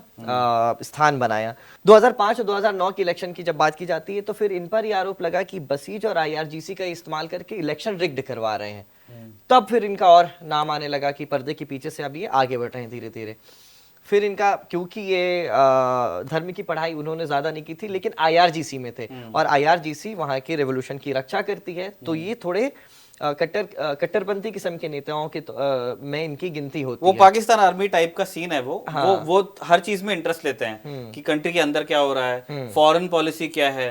स्थान बनाया। 2005 और 2009 की इलेक्शन की जब बात की जाती है, तो फिर इन पर ये आरोप लगा कि बसीज और IRGC का इस्तेमाल करके इलेक्शन रिग्ड करवा रहे हैं। तब फिर इनका और नाम आने लगा कि पर्दे के पीछे से अब ये आगे बढ़ रहे हैं धीरे धीरे। फिर इनका, क्योंकि ये धर्म की पढ़ाई उन्होंने ज़्यादा नहीं की थी, लेकिन IRGC में थे, और IRGC वहाँ की रेवोल्यूशन की रक्षा करती है, तो ये थोड़े कट्टरपंथी किस्म के नेताओं के में इनकी गिनती होती है। वो पाकिस्तान आर्मी टाइप का सीन है वो। हाँ। वो हर चीज में इंटरेस्ट लेते हैं कि कंट्री के अंदर क्या हो रहा है, फॉरेन पॉलिसी क्या है।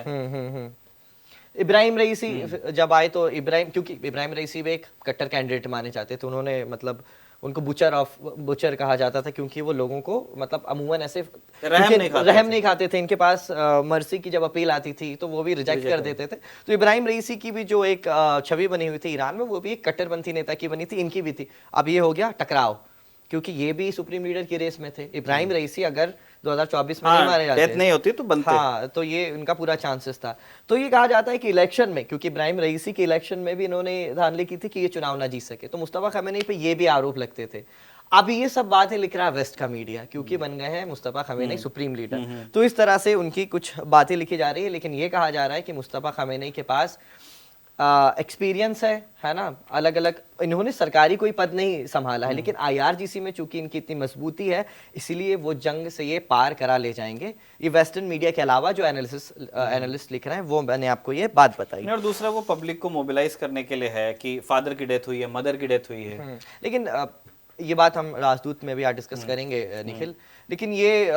इब्राहिम रईसी जब आए, तो क्योंकि इब्राहिम रईसी भी एक कट्टर कैंडिडेट माने जाते थे, उन्होंने मतलब उनको बुचर कहा जाता था, क्योंकि वो लोगों को मतलब अमूमन ऐसे रहम नहीं खाते थे। इनके पास मर्सी की जब अपील आती थी तो वो भी रिजेक्ट कर देते थे। तो इब्राहिम रईसी की भी जो एक छवि बनी हुई थी ईरान में, वो भी एक कट्टरपंथी नेता की बनी थी, इनकी भी थी। अब ये हो गया टकराव, क्योंकि ये भी सुप्रीम लीडर की रेस में थे। इब्राहिम रईसी अगर 2024 में नहीं मारे जाते, डेथ नहीं होती तो बनते, हाँ, तो ये इनका पूरा चांसेस था। तो ये कहा जाता है कि इलेक्शन में, क्योंकि इब्राहिम रईसी के इलेक्शन में भी इन्होंने धांधली की थी कि ये चुनाव ना जीत सके, तो मुस्तफ़ा ख़मेनी पे ये भी आरोप लगते थे। अब ये सब बातें लिख रहा है वेस्ट का मीडिया, क्योंकि बन गए हैं मुस्तफ़ा ख़मेनी सुप्रीम लीडर, तो इस तरह से उनकी कुछ बातें लिखी जा रही है। लेकिन ये कहा जा रहा है कि मुस्तफ़ा ख़मेनी के पास एक्सपीरियंस है ना, अलग अलग इन्होंने सरकारी कोई पद नहीं संभाला है, लेकिन IRGC में चूंकि इनकी इतनी मजबूती है, इसीलिए वो जंग से ये पार करा ले जाएंगे। ये वेस्टर्न मीडिया के अलावा जो एनालिस्ट लिख रहे हैं, वो मैंने आपको ये बात बताई। और दूसरा वो पब्लिक को मोबिलाइज करने के लिए है कि फादर की डेथ हुई है, मदर की डेथ हुई है। लेकिन ये बात हम राजदूत में भी आज डिस्कस करेंगे निखिल, लेकिन ये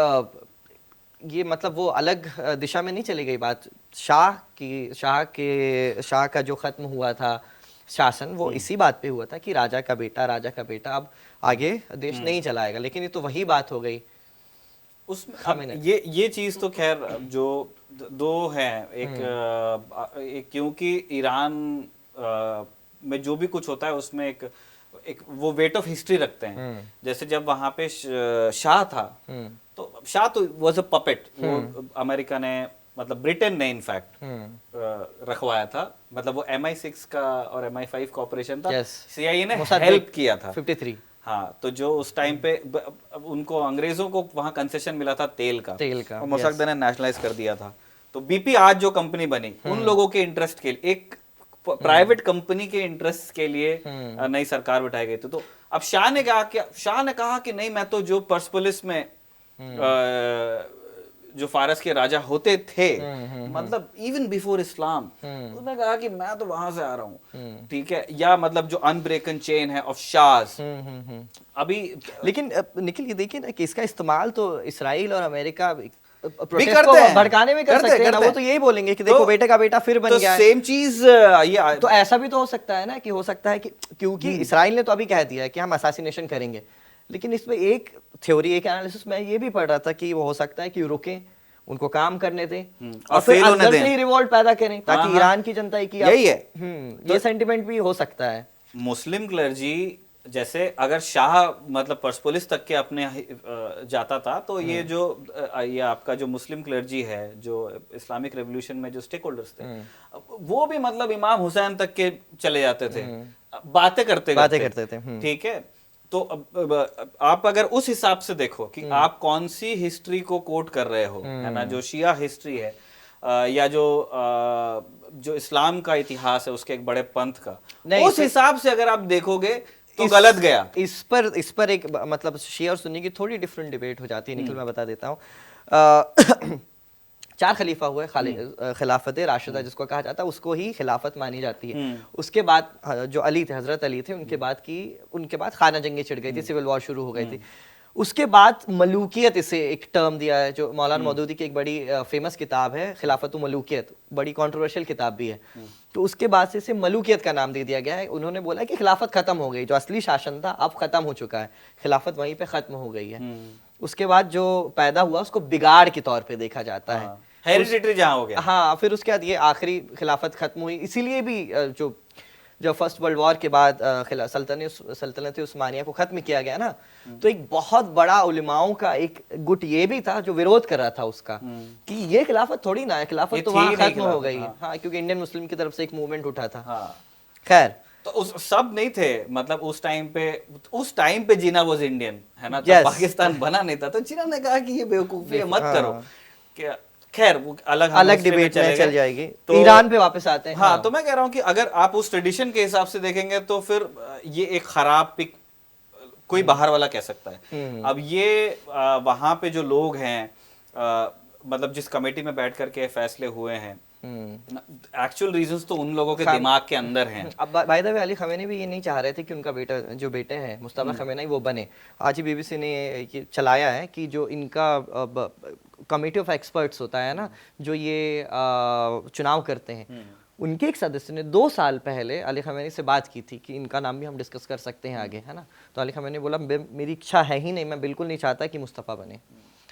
मतलब वो अलग दिशा में नहीं चली गई बात। शाह का जो खत्म हुआ था शासन, वो इसी बात पे हुआ था कि राजा का बेटा अब आगे देश नहीं चलाएगा, लेकिन ये तो वही बात हो गई उसमें। अब ये चीज तो खैर जो दो है, एक क्योंकि ईरान में जो भी कुछ होता है उसमें एक वो वेट ऑफ हिस्ट्री रखते हैं। जैसे जब वहां पे शाह था, तो शाह तो वाज अ पपेट, वो अमेरिका ने मतलब ब्रिटेन ने इनफैक्ट रखवाया था, मतलब वो MI6 का और MI5 का ऑपरेशन था, CIA ने हेल्प किया था 53। हाँ, तो जो उस टाइम पे उनको अंग्रेजों को वहां कंसेशन मिला था तेल का और मोसाद ने नेशनलाइज कर दिया था। तो BP आज जो कंपनी बनी उन लोगों के इंटरेस्ट के लिए, एक प्राइवेट कंपनी के इंटरेस्ट के लिए नई सरकार बिठाई गई थी। तो अब शाह ने कहा कि नहीं, मैं तो जो पर्सपोलिस में जो फारस के राजा होते थे, मतलब इवन बिफोर इस्लाम, उसने कहा कि मैं तो वहां से आ रहा हूँ, ठीक है, या मतलब जो अनब्रेकन चेन है ऑफ शाहs अभी। लेकिन निखिल ये देखिए ना कि इसका इस्तेमाल तो इसराइल और अमेरिका भी करते हैं, भड़काने में कर सकते हैं ना। वो तो यही बोलेंगे कि देखो बेटे का बेटा फिर बन गया है। सेम चीज ये तो ऐसा भी तो हो सकता है ना कि हो सकता है कि क्योंकि इसराइल ने तो अभी कह दिया है कि हम असैसिनेशन करेंगे, लेकिन इसमें एक थ्योरी, एक एनालिसिस मैं ये भी पढ़ रहा था कि वो हो सकता है कि रुकें, उनको काम करने दें और फिर अंदर से ही रिवॉल्ट पैदा करें, ताकि ईरान की जनता यही है, ये सेंटिमेंट भी हो सकता है। मुस्लिम क्लर्जी जैसे अगर शाह मतलब पर्सपोलिस तक के अपने जाता था, तो ये जो ये आपका जो मुस्लिम क्लर्जी है, जो इस्लामिक रेवोल्यूशन में जो स्टेक होल्डर्स थे, वो भी मतलब इमाम हुसैन तक के चले जाते थे, बातें करते थे, ठीक है। तो आप अगर उस हिसाब से देखो कि आप कौन सी हिस्ट्री को कोट कर रहे हो, है ना, जो शिया हिस्ट्री है या जो इस्लाम का इतिहास है उसके एक बड़े पंथ का, उस हिसाब से अगर आप देखोगे तो गलत गया। इस पर एक मतलब शिया और सुन्नी की थोड़ी डिफरेंट डिबेट हो जाती है निखिल, मैं बता देता हूँ। 4 खलीफा हुए, खिलाफत राशिदा जिसको कहा जाता है, उसको ही खिलाफत मानी जाती है। उसके बाद जो अली थे, हजरत अली थे, उनके बाद खाना जंगी छिड़ गई थी, सिविल वॉर शुरू हो गई थी। उसके बाद मलूकियत, इसे एक टर्म दिया है, जो मौलाना मौदूदी की एक बड़ी फेमस किताब है खिलाफत मलूकियत, बड़ी कंट्रोवर्शियल किताब भी है। तो उसके बाद से इसे मलूकियत का नाम दे दिया गया है। उन्होंने बोला कि खिलाफत खत्म हो गई, जो असली शासन था अब खत्म हो चुका है, खिलाफत वहीं पे खत्म हो गई है। उसके बाद जो पैदा हुआ उसको बिगाड़ के तौर पे देखा जाता है, हेरिडिटरी जहां हो गया। हाँ, फिर उसके बाद ये आखिरी खिलाफत खत्म हुई। इसीलिए भी जो फर्स्ट वर्ल्ड वॉर के बाद सल्तनत उस्मानिया को खत्म किया गया ना, तो एक बहुत बड़ा उलमाओं का एक गुट ये भी था जो विरोध कर रहा था उसका, कि ये खिलाफत थोड़ी ना है, खिलाफत तो वहां खत्म हो गई। हाँ, क्योंकि इंडियन मुस्लिम की तरफ से एक मूवमेंट उठा था। खैर, तो उस सब नहीं थे, मतलब उस टाइम पे जीना वॉज इंडियन, है ना, तो पाकिस्तान बना नहीं था, तो जीना ने कहा कि ये बेवकूफी मत करो। क्या, खैर वो अलग डिबेट में चल जाएगी। तो ईरान पे वापस आते हैं। हाँ, तो मैं कह रहा हूँ कि अगर आप उस ट्रेडिशन के हिसाब से देखेंगे तो फिर ये एक खराब पिक कोई बाहर वाला कह सकता है। अब ये वहां पे जो लोग हैं, मतलब जिस कमेटी में बैठ करके फैसले हुए हैं, एक्चुअल रीजंस तो उन लोगों के दिमाग के अंदर हैं। अब by the way Ali Khamenei भी ये नहीं चाह रहे थे कि उनका बेटे हैं मुस्तफा खमेनी वो बने। आज ही BBC ने ये चलाया है कि जो इनका कमेटी ऑफ एक्सपर्ट्स होता है ना, जो ये चुनाव करते हैं, उनके एक सदस्य ने 2 साल पहले अली खमेनी से बात की थी कि इनका नाम भी हम डिस्कस कर सकते हैं आगे, है ना। तो अली खमेनी बोला मेरी इच्छा है ही नहीं, मैं बिल्कुल नहीं चाहता कि मुस्तफा बने,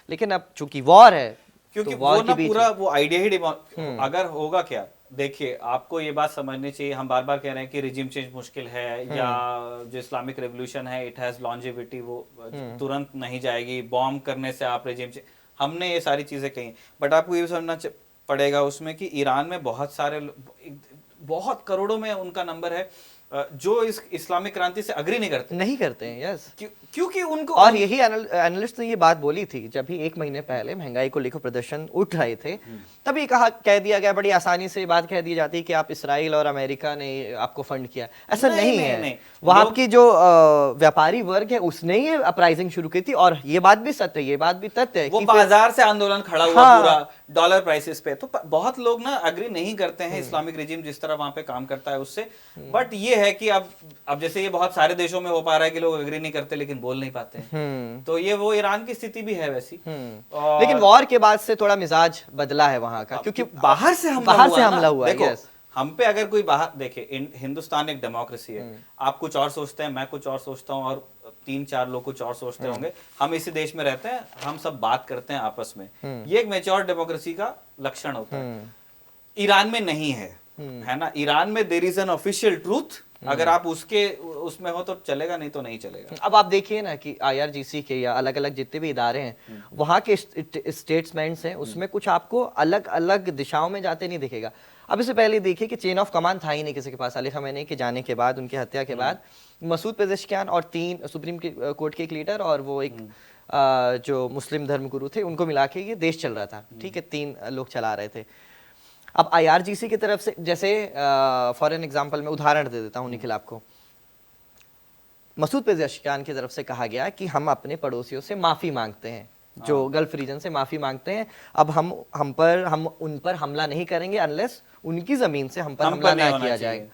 लेकिन अब चूंकि वॉर है, क्योंकि तो वो ना पूरा वो आइडिया ही अगर होगा क्या, देखिए आपको ये बात समझनी चाहिए, हम बार बार कह रहे हैं कि रिजिम चेंज मुश्किल है, या जो इस्लामिक रेवोल्यूशन है इट हैज लॉन्जेविटी, वो तुरंत नहीं जाएगी, बॉम्ब करने से आप रिजिम चेंज, हमने ये सारी चीजें कही, बट आपको ये समझना पड़ेगा उसमें कि ईरान में बहुत करोड़ों में उनका नंबर है जो इस इस्लामिक क्रांति से अग्री नहीं करते हैं। यस, क्योंकि उनको, और यही एनालिस्ट ने ये बात बोली थी जब भी 1 महीने पहले महंगाई को लेकर प्रदर्शन उठ रहे थे, तभी कह दिया गया, बड़ी आसानी से बात कह दी जाती है कि आप इसराइल और अमेरिका ने आपको फंड किया। ऐसा नहीं है। वहां की जो व्यापारी वर्ग है उसने ये अपराइजिंग शुरू की थी, और ये बात भी सत्य है, ये बात भी तथ्य है, वो बाजार से आंदोलन खड़ा हुआ पूरा डॉलर प्राइसेस पे। तो बहुत लोग ना अग्री नहीं करते हैं इस्लामिक रिजिम जिस तरह वहां पे काम करता है उससे, बट ये है कि अब जैसे ये बहुत सारे देशों में हो पा रहा है कि लोग एग्री नहीं करते लेकिन बोल नहीं पाते हैं, तो ये वो ईरान की स्थिति भी है वैसी। और लेकिन वॉर के बाद से थोड़ा मिजाज बदला है वहां का, क्योंकि बाहर से हमला हुआ है। देखो yes. हम पे अगर कोई बाहर देखे, हिंदुस्तान एक डेमोक्रेसी है, आप कुछ और सोचते हैं, मैं कुछ और सोचता हूँ, और 3-4 लोग कुछ और सोचते होंगे, हम इसी देश में रहते हैं, हम सब बात करते हैं आपस में, ये एक मैच्योर डेमोक्रेसी का लक्षण होता है। ईरान में नहीं है ना। ईरान में there is an official truth, अगर आप उसमें हो तो चलेगा, नहीं तो नहीं चलेगा। अब आप देखिए ना कि IRGC के या अलग अलग जितने भी इदारे हैं, वहाँ के स्टेट्समेंट्स हैं, उसमें कुछ आपको अलग अलग दिशाओं में जाते नहीं दिखेगा। अब इससे पहले देखिए कि चेन ऑफ कमांड था ही नहीं किसी के पास। अली खamenei के जाने के बाद, उनकी हत्या के बाद, मसूद पेजेश्कियान और 3 सुप्रीम कोर्ट के एक लीडर और वो एक जो मुस्लिम धर्मगुरु थे, उनको मिला के ये देश चल रहा था। ठीक है, 3 लोग चला रहे थे। अब IRGC की तरफ से, जैसे फॉर एन एग्जांपल मैं उदाहरण दे देता हूँ निखिल आपको, मसूद पेजेश्कियान की तरफ से कहा गया कि हम अपने पड़ोसियों से माफी मांगते हैं, जो गल्फ रीजन से माफी मांगते हैं, अब हम उन पर हमला नहीं करेंगे अनलेस उनकी जमीन से हम पर हमला ना किया जाए।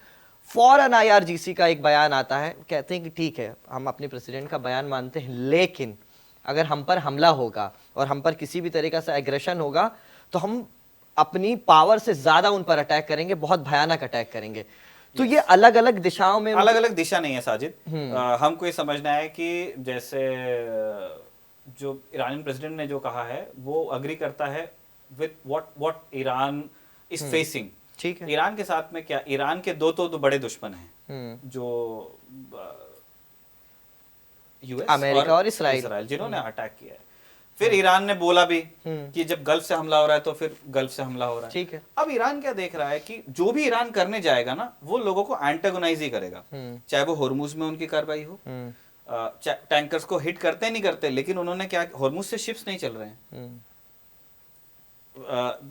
फौरन IRGC का एक बयान आता है, कहते हैं कि ठीक है, हम अपने प्रेसिडेंट का बयान मानते हैं, लेकिन अगर हम पर हमला होगा और हम पर किसी भी तरीका से एग्रेशन होगा तो हम अपनी पावर से ज्यादा उन पर अटैक करेंगे, बहुत भयानक अटैक करेंगे। तो ये अलग अलग दिशाओं में, अलग अलग दिशा नहीं है साजिद। हमको ये समझना है कि जैसे जो ईरानी प्रेसिडेंट ने जो कहा है वो अग्री करता है with what Iran is facing. ठीक है, ईरान के साथ में क्या, ईरान के दो बड़े दुश्मन हैं, जो यूएस, अमेरिका और इसराइल, जिन्होंने अटैक किया है। फिर ईरान ने बोला भी कि जब गल्फ से हमला हो रहा है तो फिर गल्फ से हमला हो रहा है। ठीक है। अब ईरान क्या देख रहा है कि जो भी ईरान करने जाएगा ना, वो लोगों को एंटागोनाइज ही करेगा, चाहे वो होर्मुज में उनकी कार्रवाई हो, टैंकर्स को हिट करते नहीं करते, लेकिन उन्होंने क्या, होर्मुज से शिप्स नहीं चल रहे हैं,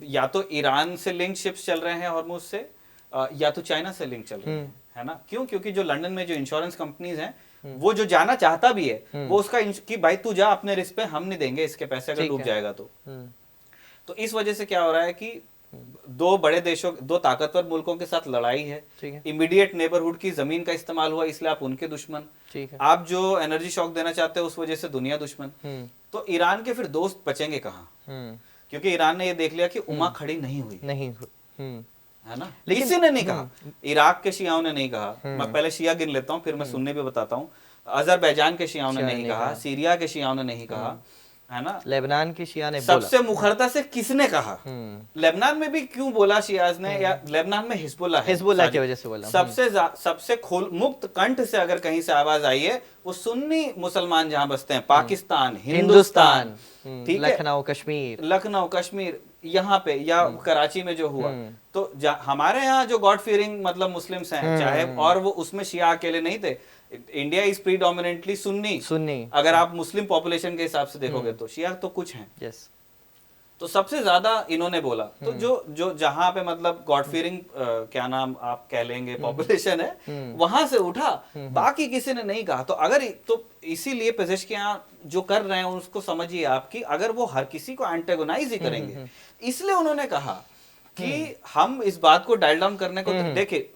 या तो ईरान से लिंक शिप्स चल रहे हैं होर्मुज से, या तो चाइना से लिंक चल रहे हैं, है ना। क्यों? क्योंकि जो लंदन में जो इंश्योरेंस कंपनीज हैं, वो जो जाना चाहता भी है वो उसका कि भाई तू जा अपने रिस्क पे, हम नहीं देंगे इसके पैसे अगर डूब जाएगा तो इस वजह से क्या हो रहा है कि 2 बड़े देशों, 2 ताकतवर मुल्कों के साथ लड़ाई है। इमीडिएट नेबरहुड की जमीन का इस्तेमाल हुआ, इसलिए आप उनके दुश्मन, आप जो एनर्जी शॉक देना चाहते हो उस वजह से दुनिया दुश्मन। तो ईरान के फिर दोस्त बचेंगे कहाँ? क्योंकि ईरान ने ये देख लिया कि उमा खड़ी नहीं हुई, है ना। किसी ने नहीं कहा, इराक के शियाओं ने नहीं कहा, मैं पहले शिया गिन लेता हूँ फिर मैं सुन्नी भी बताता हूँ। अजरबैजान के शियाओं ने नहीं कहा, सीरिया के शियाओं ने नहीं कहा, है ना। लेबनान के शिया ने सबसे मुखरता से किसने कहा? लेबनान में भी क्यों बोला शियाज ने, या लेबनान में हिजबुल्लाह की वजह से बोला। सबसे मुक्त कंठ से अगर कहीं से आवाज आई है, वो सुन्नी मुसलमान जहां बसते हैं, पाकिस्तान, हिंदुस्तान, ठीक है, लखनऊ कश्मीर यहाँ पे, या कराची में जो हुआ, तो हमारे यहाँ जो गॉड फियरिंग मतलब मुस्लिम्स हैं, चाहे, और वो उसमें शिया अकेले नहीं थे। इंडिया इज प्रीडोमिनेंटली सुन्नी, अगर आप मुस्लिम पॉपुलेशन के हिसाब से देखोगे तो शिया तो कुछ हैं। yes. तो सबसे ज्यादा इन्होंने बोला। तो जो जहां पे मतलब गॉड फियरिंग क्या नाम आप कह लेंगे पॉपुलेशन है, वहां से उठा, बाकी किसी ने नहीं कहा। तो अगर तो इसीलिए पेजेश्कियान जो कर रहे हैं उसको समझिए आप कि अगर वो हर किसी को एंटेगोनाइज ही करेंगे, इसलिए उन्होंने कहा कि हम इस बात को डायल डाउन करने को, देखिए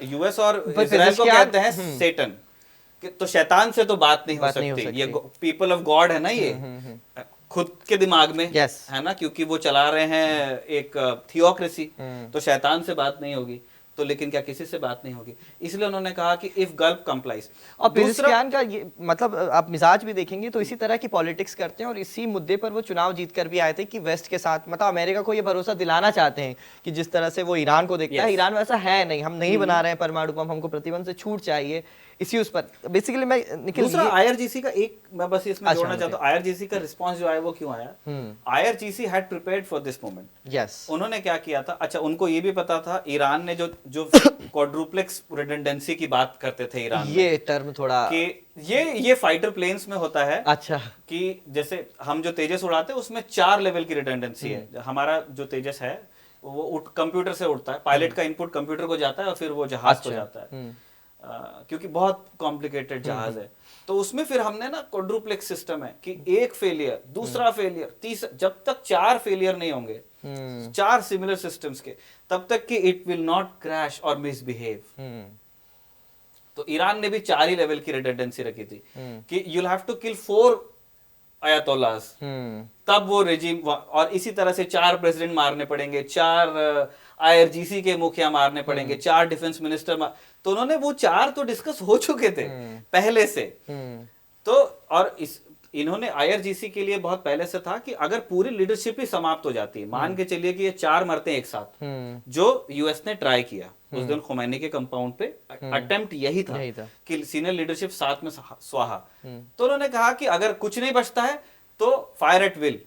यूएस और इजराइल को कहते हैं सेटन, तो शैतान से तो बात नहीं हो सकती। ये पीपल ऑफ गॉड है ना, ये खुद के दिमाग में, है ना, क्योंकि वो चला रहे हैं एक थियोक्रेसी, तो शैतान से बात नहीं होगी। तो लेकिन क्या किसी से बात नहीं होगी, इसलिए उन्होंने कहा कि इफ गल्फ कंप्लाइज। और पेजेश्कियान का ये मतलब आप मिजाज भी देखेंगे तो इसी तरह की पॉलिटिक्स करते हैं, और इसी मुद्दे पर वो चुनाव जीत कर भी आए थे कि वेस्ट के साथ, मतलब अमेरिका को ये भरोसा दिलाना चाहते हैं कि जिस तरह से वो ईरान को देखता है, ईरान वैसा है नहीं, हम नहीं बना रहे हैं परमाणु बम, हमको प्रतिबंध से छूट चाहिए। इसी उस पर बेसिकली मैं निकल दूसरा IRGC का एक मैं बस इसमें जोड़ना चाहता हूं। IRGC का रिस्पांस जो आया वो क्यों आया? IRGC had prepared for this moment. Yes, उन्होंने क्या किया था, अच्छा उनको ये भी पता था, ईरान ने जो क्वाड्रुप्लेक्स रिडंडेंसी की बात करते थे ईरान में, ये टर्म थोड़ा कि ये फाइटर प्लेन्स में होता है। अच्छा, कि जैसे हम जो तेजस उड़ाते हैं उसमें 4 लेवल की रिडंडेंसी है। हमारा जो तेजस है वो कंप्यूटर से उड़ता है, पायलट का इनपुट कंप्यूटर को जाता है और फिर वो जहाज को जाता है, क्योंकि बहुत कॉम्प्लिकेटेड जहाज है। तो उसमें फिर हमने ना क्वाड्रुप्लेक्स सिस्टम है कि एक फेलियर, दूसरा फेलियर, तीसरा, जब तक 4 फेलियर नहीं होंगे, 4 सिमिलर सिस्टम्स के, तब तक कि इट विल नॉट क्रैश और मिसबिहेव। तो ईरान ने भी 4 ही लेवल की रिडंडेंसी रखी थी कि you'll have to kill 4 ayatollahs, तब वो रेजिम, और इसी तरह से 4 प्रेसिडेंट मारने पड़ेंगे, 4 आईआरजीसी के मुखिया मारने पड़ेंगे, 4 डिफेंस मिनिस्टर तो उन्होंने वो 4 तो डिस्कस हो चुके थे पहले से। तो और इन्होंने आईआरजीसी के लिए बहुत पहले से था कि अगर पूरी लीडरशिप ही समाप्त हो जाती है, मान के चलिए कि ये 4 मरते हैं एक साथ, जो यूएस ने ट्राई किया उस दिन खुमैनी के कंपाउंड पे, अटेम्प्ट यही था कि सीनियर लीडरशिप साथ में स्वाहा। तो उन्होंने कहा कि अगर कुछ नहीं बचता है तो फायर एट विल,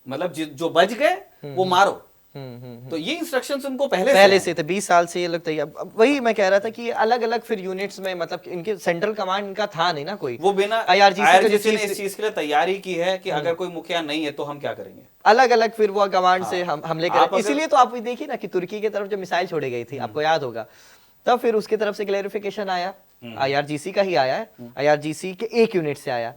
मतलब जो बच गए वो मारो। तो ये इंस्ट्रक्शंस उनको पहले से थे, 20 साल से ये लोग तैयार। वही मैं कह रहा था कि अलग अलग फिर यूनिट्स में, मतलब इनके सेंट्रल कमांड इनका था नहीं ना कोई, वो बिना आईआरजीसी ने इस चीज के लिए तैयारी की है कि अगर कोई मुखिया नहीं है तो हम क्या करेंगे, अलग अलग फिर वो कमांड से हम हमले करें। इसीलिए तो आप देखिए ना कि तुर्की की तरफ जो मिसाइल छोड़ी गई थी, आपको याद होगा, तब फिर उसकी तरफ से क्लैरिफिकेशन आया, आईआरजीसी का ही आया है, आईआरजीसी के एक यूनिट से आया।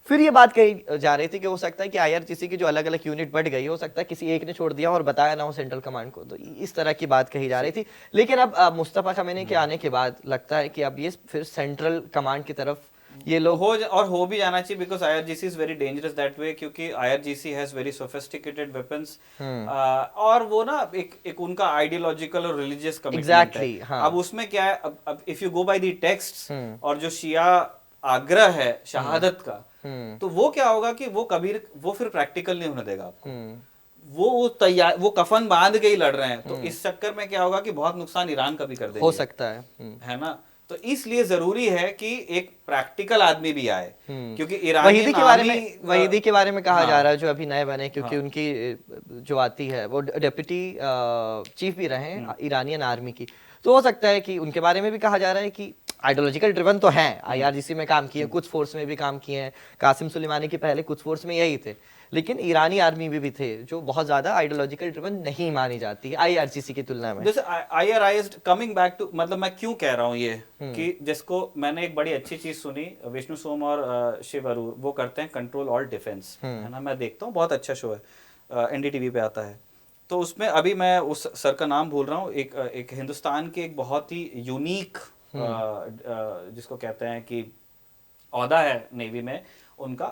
फिर ये बात कही जा रही थी कि हो सकता है कि आईआरजीसी की जो अलग अलग यूनिट बढ़ गई, हो सकता है किसी एक ने छोड़ दिया और बताया ना हो सेंट्रल कमांड को, तो इस तरह की बात कही जा रही थी। लेकिन अब मुस्तफा खमेनी के आने के बाद लगता है कि अब ये फिर सेंट्रल कमांड की तरफ ये लोग हो भी जाना चाहिए, because IRGC is very dangerous that way, क्योंकि IRGC has very sophisticated weapons, और वो ना एक उनका आइडियोलॉजिकल और रिलीजियस कमिटमेंट है। हाँ। अब उसमें क्या है, अब if you go by the text और जो शिया आग्रह है शहादत का, तो वो क्या होगा कि वो फिर प्रैक्टिकल नहीं होने देगा आपको। वो तैयार, वो कफन बांध के ही लड़ रहे हैं, तो इस चक्कर में क्या होगा कि बहुत नुकसान ईरान का भी कर देंगे, हो सकता है ना। तो इसलिए जरूरी है कि एक प्रैक्टिकल आदमी भी आए, क्योंकि वहीदी के बारे में कहा जा रहा है जो अभी नए बने, क्योंकि उनकी जो आती है वो डेप्यूटी चीफ भी रहे ईरानियन आर्मी की, तो हो सकता है कि उनके बारे में भी कहा जा रहा है कि आइडियोलॉजिकल ड्रिवन तो हैं, आईआरजीसी में काम किए, कुछ फोर्स में भी काम किए हैं, कासिम सुलेमानी के पहले कुछ फोर्स में यही थे, लेकिन ईरानी आर्मी भी थे जो बहुत ज्यादा आइडियोलॉजिकल ड्रिवन नहीं मानी जाती है आईआरजीसी की तुलना में। जैसे आईआरआईएस कमिंग बैक टू, मतलब मैं क्यों कह रहा हूँ ये कि जिसको मैंने एक बड़ी अच्छी चीज सुनी, विष्णु सोम और शिव अरूर, वो करते हैं कंट्रोल ऑल डिफेंस, है ना, मैं देखता हूँ, बहुत अच्छा शो है, एनडीटीवी पे आता है। तो उसमें अभी मैं उस सर का नाम भूल रहा हूँ, एक हिंदुस्तान के एक बहुत ही यूनिक जिसको कहते हैं कि औहदा है नेवी में उनका,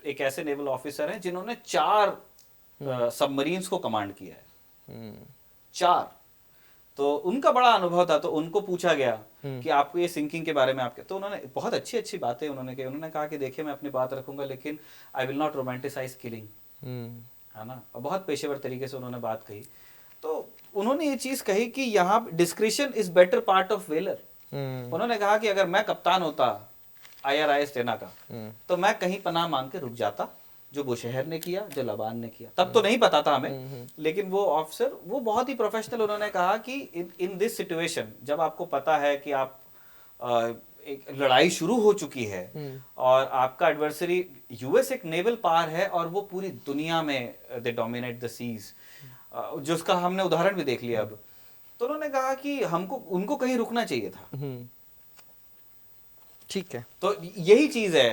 एक ऐसे नेवल ऑफिसर हैं जिन्होंने 4 सबमरीन्स को कमांड किया है, 4। तो उनका बड़ा अनुभव था, तो उनको पूछा गया कि आपको ये सिंकिंग के बारे में आपके, तो उन्होंने बहुत अच्छी अच्छी बातें उन्होंने की। उन्होंने कहा कि देखिए मैं अपनी बात रखूंगा, लेकिन I will not romanticise killing, है ना, और बहुत पेशेवर तरीके से उन्होंने बात कही। तो उन्होंने ये चीज कही कि यहाँ discretion is better part of velar. उन्होंने कहा कि अगर मैं कप्तान होता आईआरआईएस सेना का, तो मैं कहीं पनाह मांग के रुक जाता, जो बुशहर ने किया, जो लबान ने किया, तब तो नहीं पता था हमें, लेकिन वो ऑफिसर वो बहुत ही प्रोफेशनल, उन्होंने कहा कि इन दिस सिचुएशन, जब आपको पता है कि आप एक लड़ाई शुरू हो चुकी है और आपका एडवर्सरी यूएस एक नेवल पावर है और वो पूरी दुनिया में दे डोमिनेट द सीज, जिसका हमने उदाहरण भी देख लिया अब। तो उन्होंने कहा कि उनको कहीं रुकना चाहिए था। ठीक है, तो यही चीज है,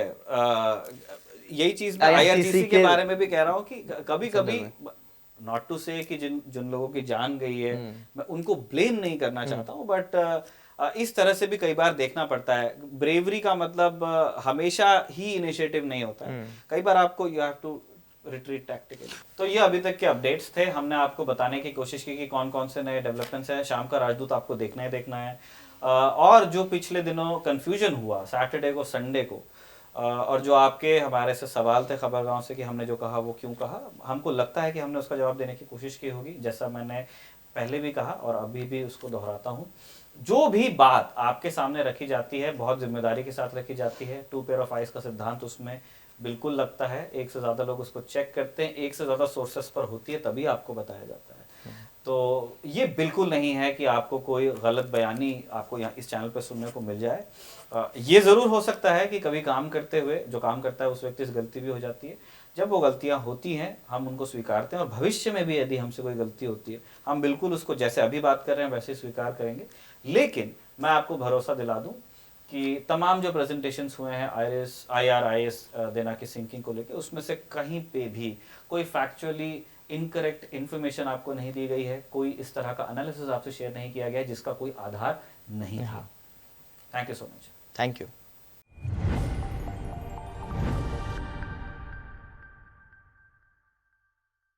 यही चीज मैं आईआरजीसी के बारे में भी कह रहा हूँ कि कभी कभी, नॉट टू से कि जिन लोगों की जान गई है, मैं उनको ब्लेम नहीं करना चाहता हूँ, बट इस तरह से भी कई बार देखना पड़ता है। ब्रेवरी का मतलब हमेशा ही इनिशिएटिव नहीं होता है, कई बार आपको you have to retreat tactically. तो ये अभी तक के अपडेट्स थे, हमने आपको बताने की कोशिश की कि कौन कौन से नए डेवलपमेंट्स हैं। शाम का राजदूत आपको देखना है, और जो पिछले दिनों कंफ्यूजन हुआ सैटरडे को संडे को, और जो आपके हमारे से सवाल थे खबरगांव से कि हमने जो कहा वो क्यों कहा, हमको लगता है कि हमने उसका जवाब देने की कोशिश की होगी, जैसा मैंने पहले भी कहा और अभी भी उसको दोहराता हूँ। जो भी बात आपके सामने रखी जाती है बहुत जिम्मेदारी के साथ रखी जाती है। 2 पेयर ऑफ आइज का सिद्धांत उसमें बिल्कुल लगता है, एक से ज़्यादा लोग उसको चेक करते हैं, एक से ज़्यादा सोर्सेस पर होती है, तभी आपको बताया जाता है। तो ये बिल्कुल नहीं है कि आपको कोई गलत बयानी आपको यहाँ इस चैनल पर सुनने को मिल जाए। ये ज़रूर हो सकता है कि कभी काम करते हुए जो काम करता है उस व्यक्ति से गलती भी हो जाती है। जब वो गलतियाँ होती हैं हम उनको स्वीकारते हैं, और भविष्य में भी यदि हमसे कोई गलती होती है हम बिल्कुल उसको जैसे अभी बात कर रहे हैं वैसे स्वीकार करेंगे। लेकिन मैं आपको भरोसा दिला दूं कि तमाम जो प्रेजेंटेशंस हुए हैं आईआरआईएस देना की सिंकिंग को लेकर, उसमें से कहीं पे भी कोई फैक्चुअली इनकरेक्ट इन्फॉर्मेशन आपको नहीं दी गई है, कोई इस तरह का एनालिसिस आपसे शेयर नहीं किया गया है जिसका कोई आधार नहीं था। Thank you so much. Thank you.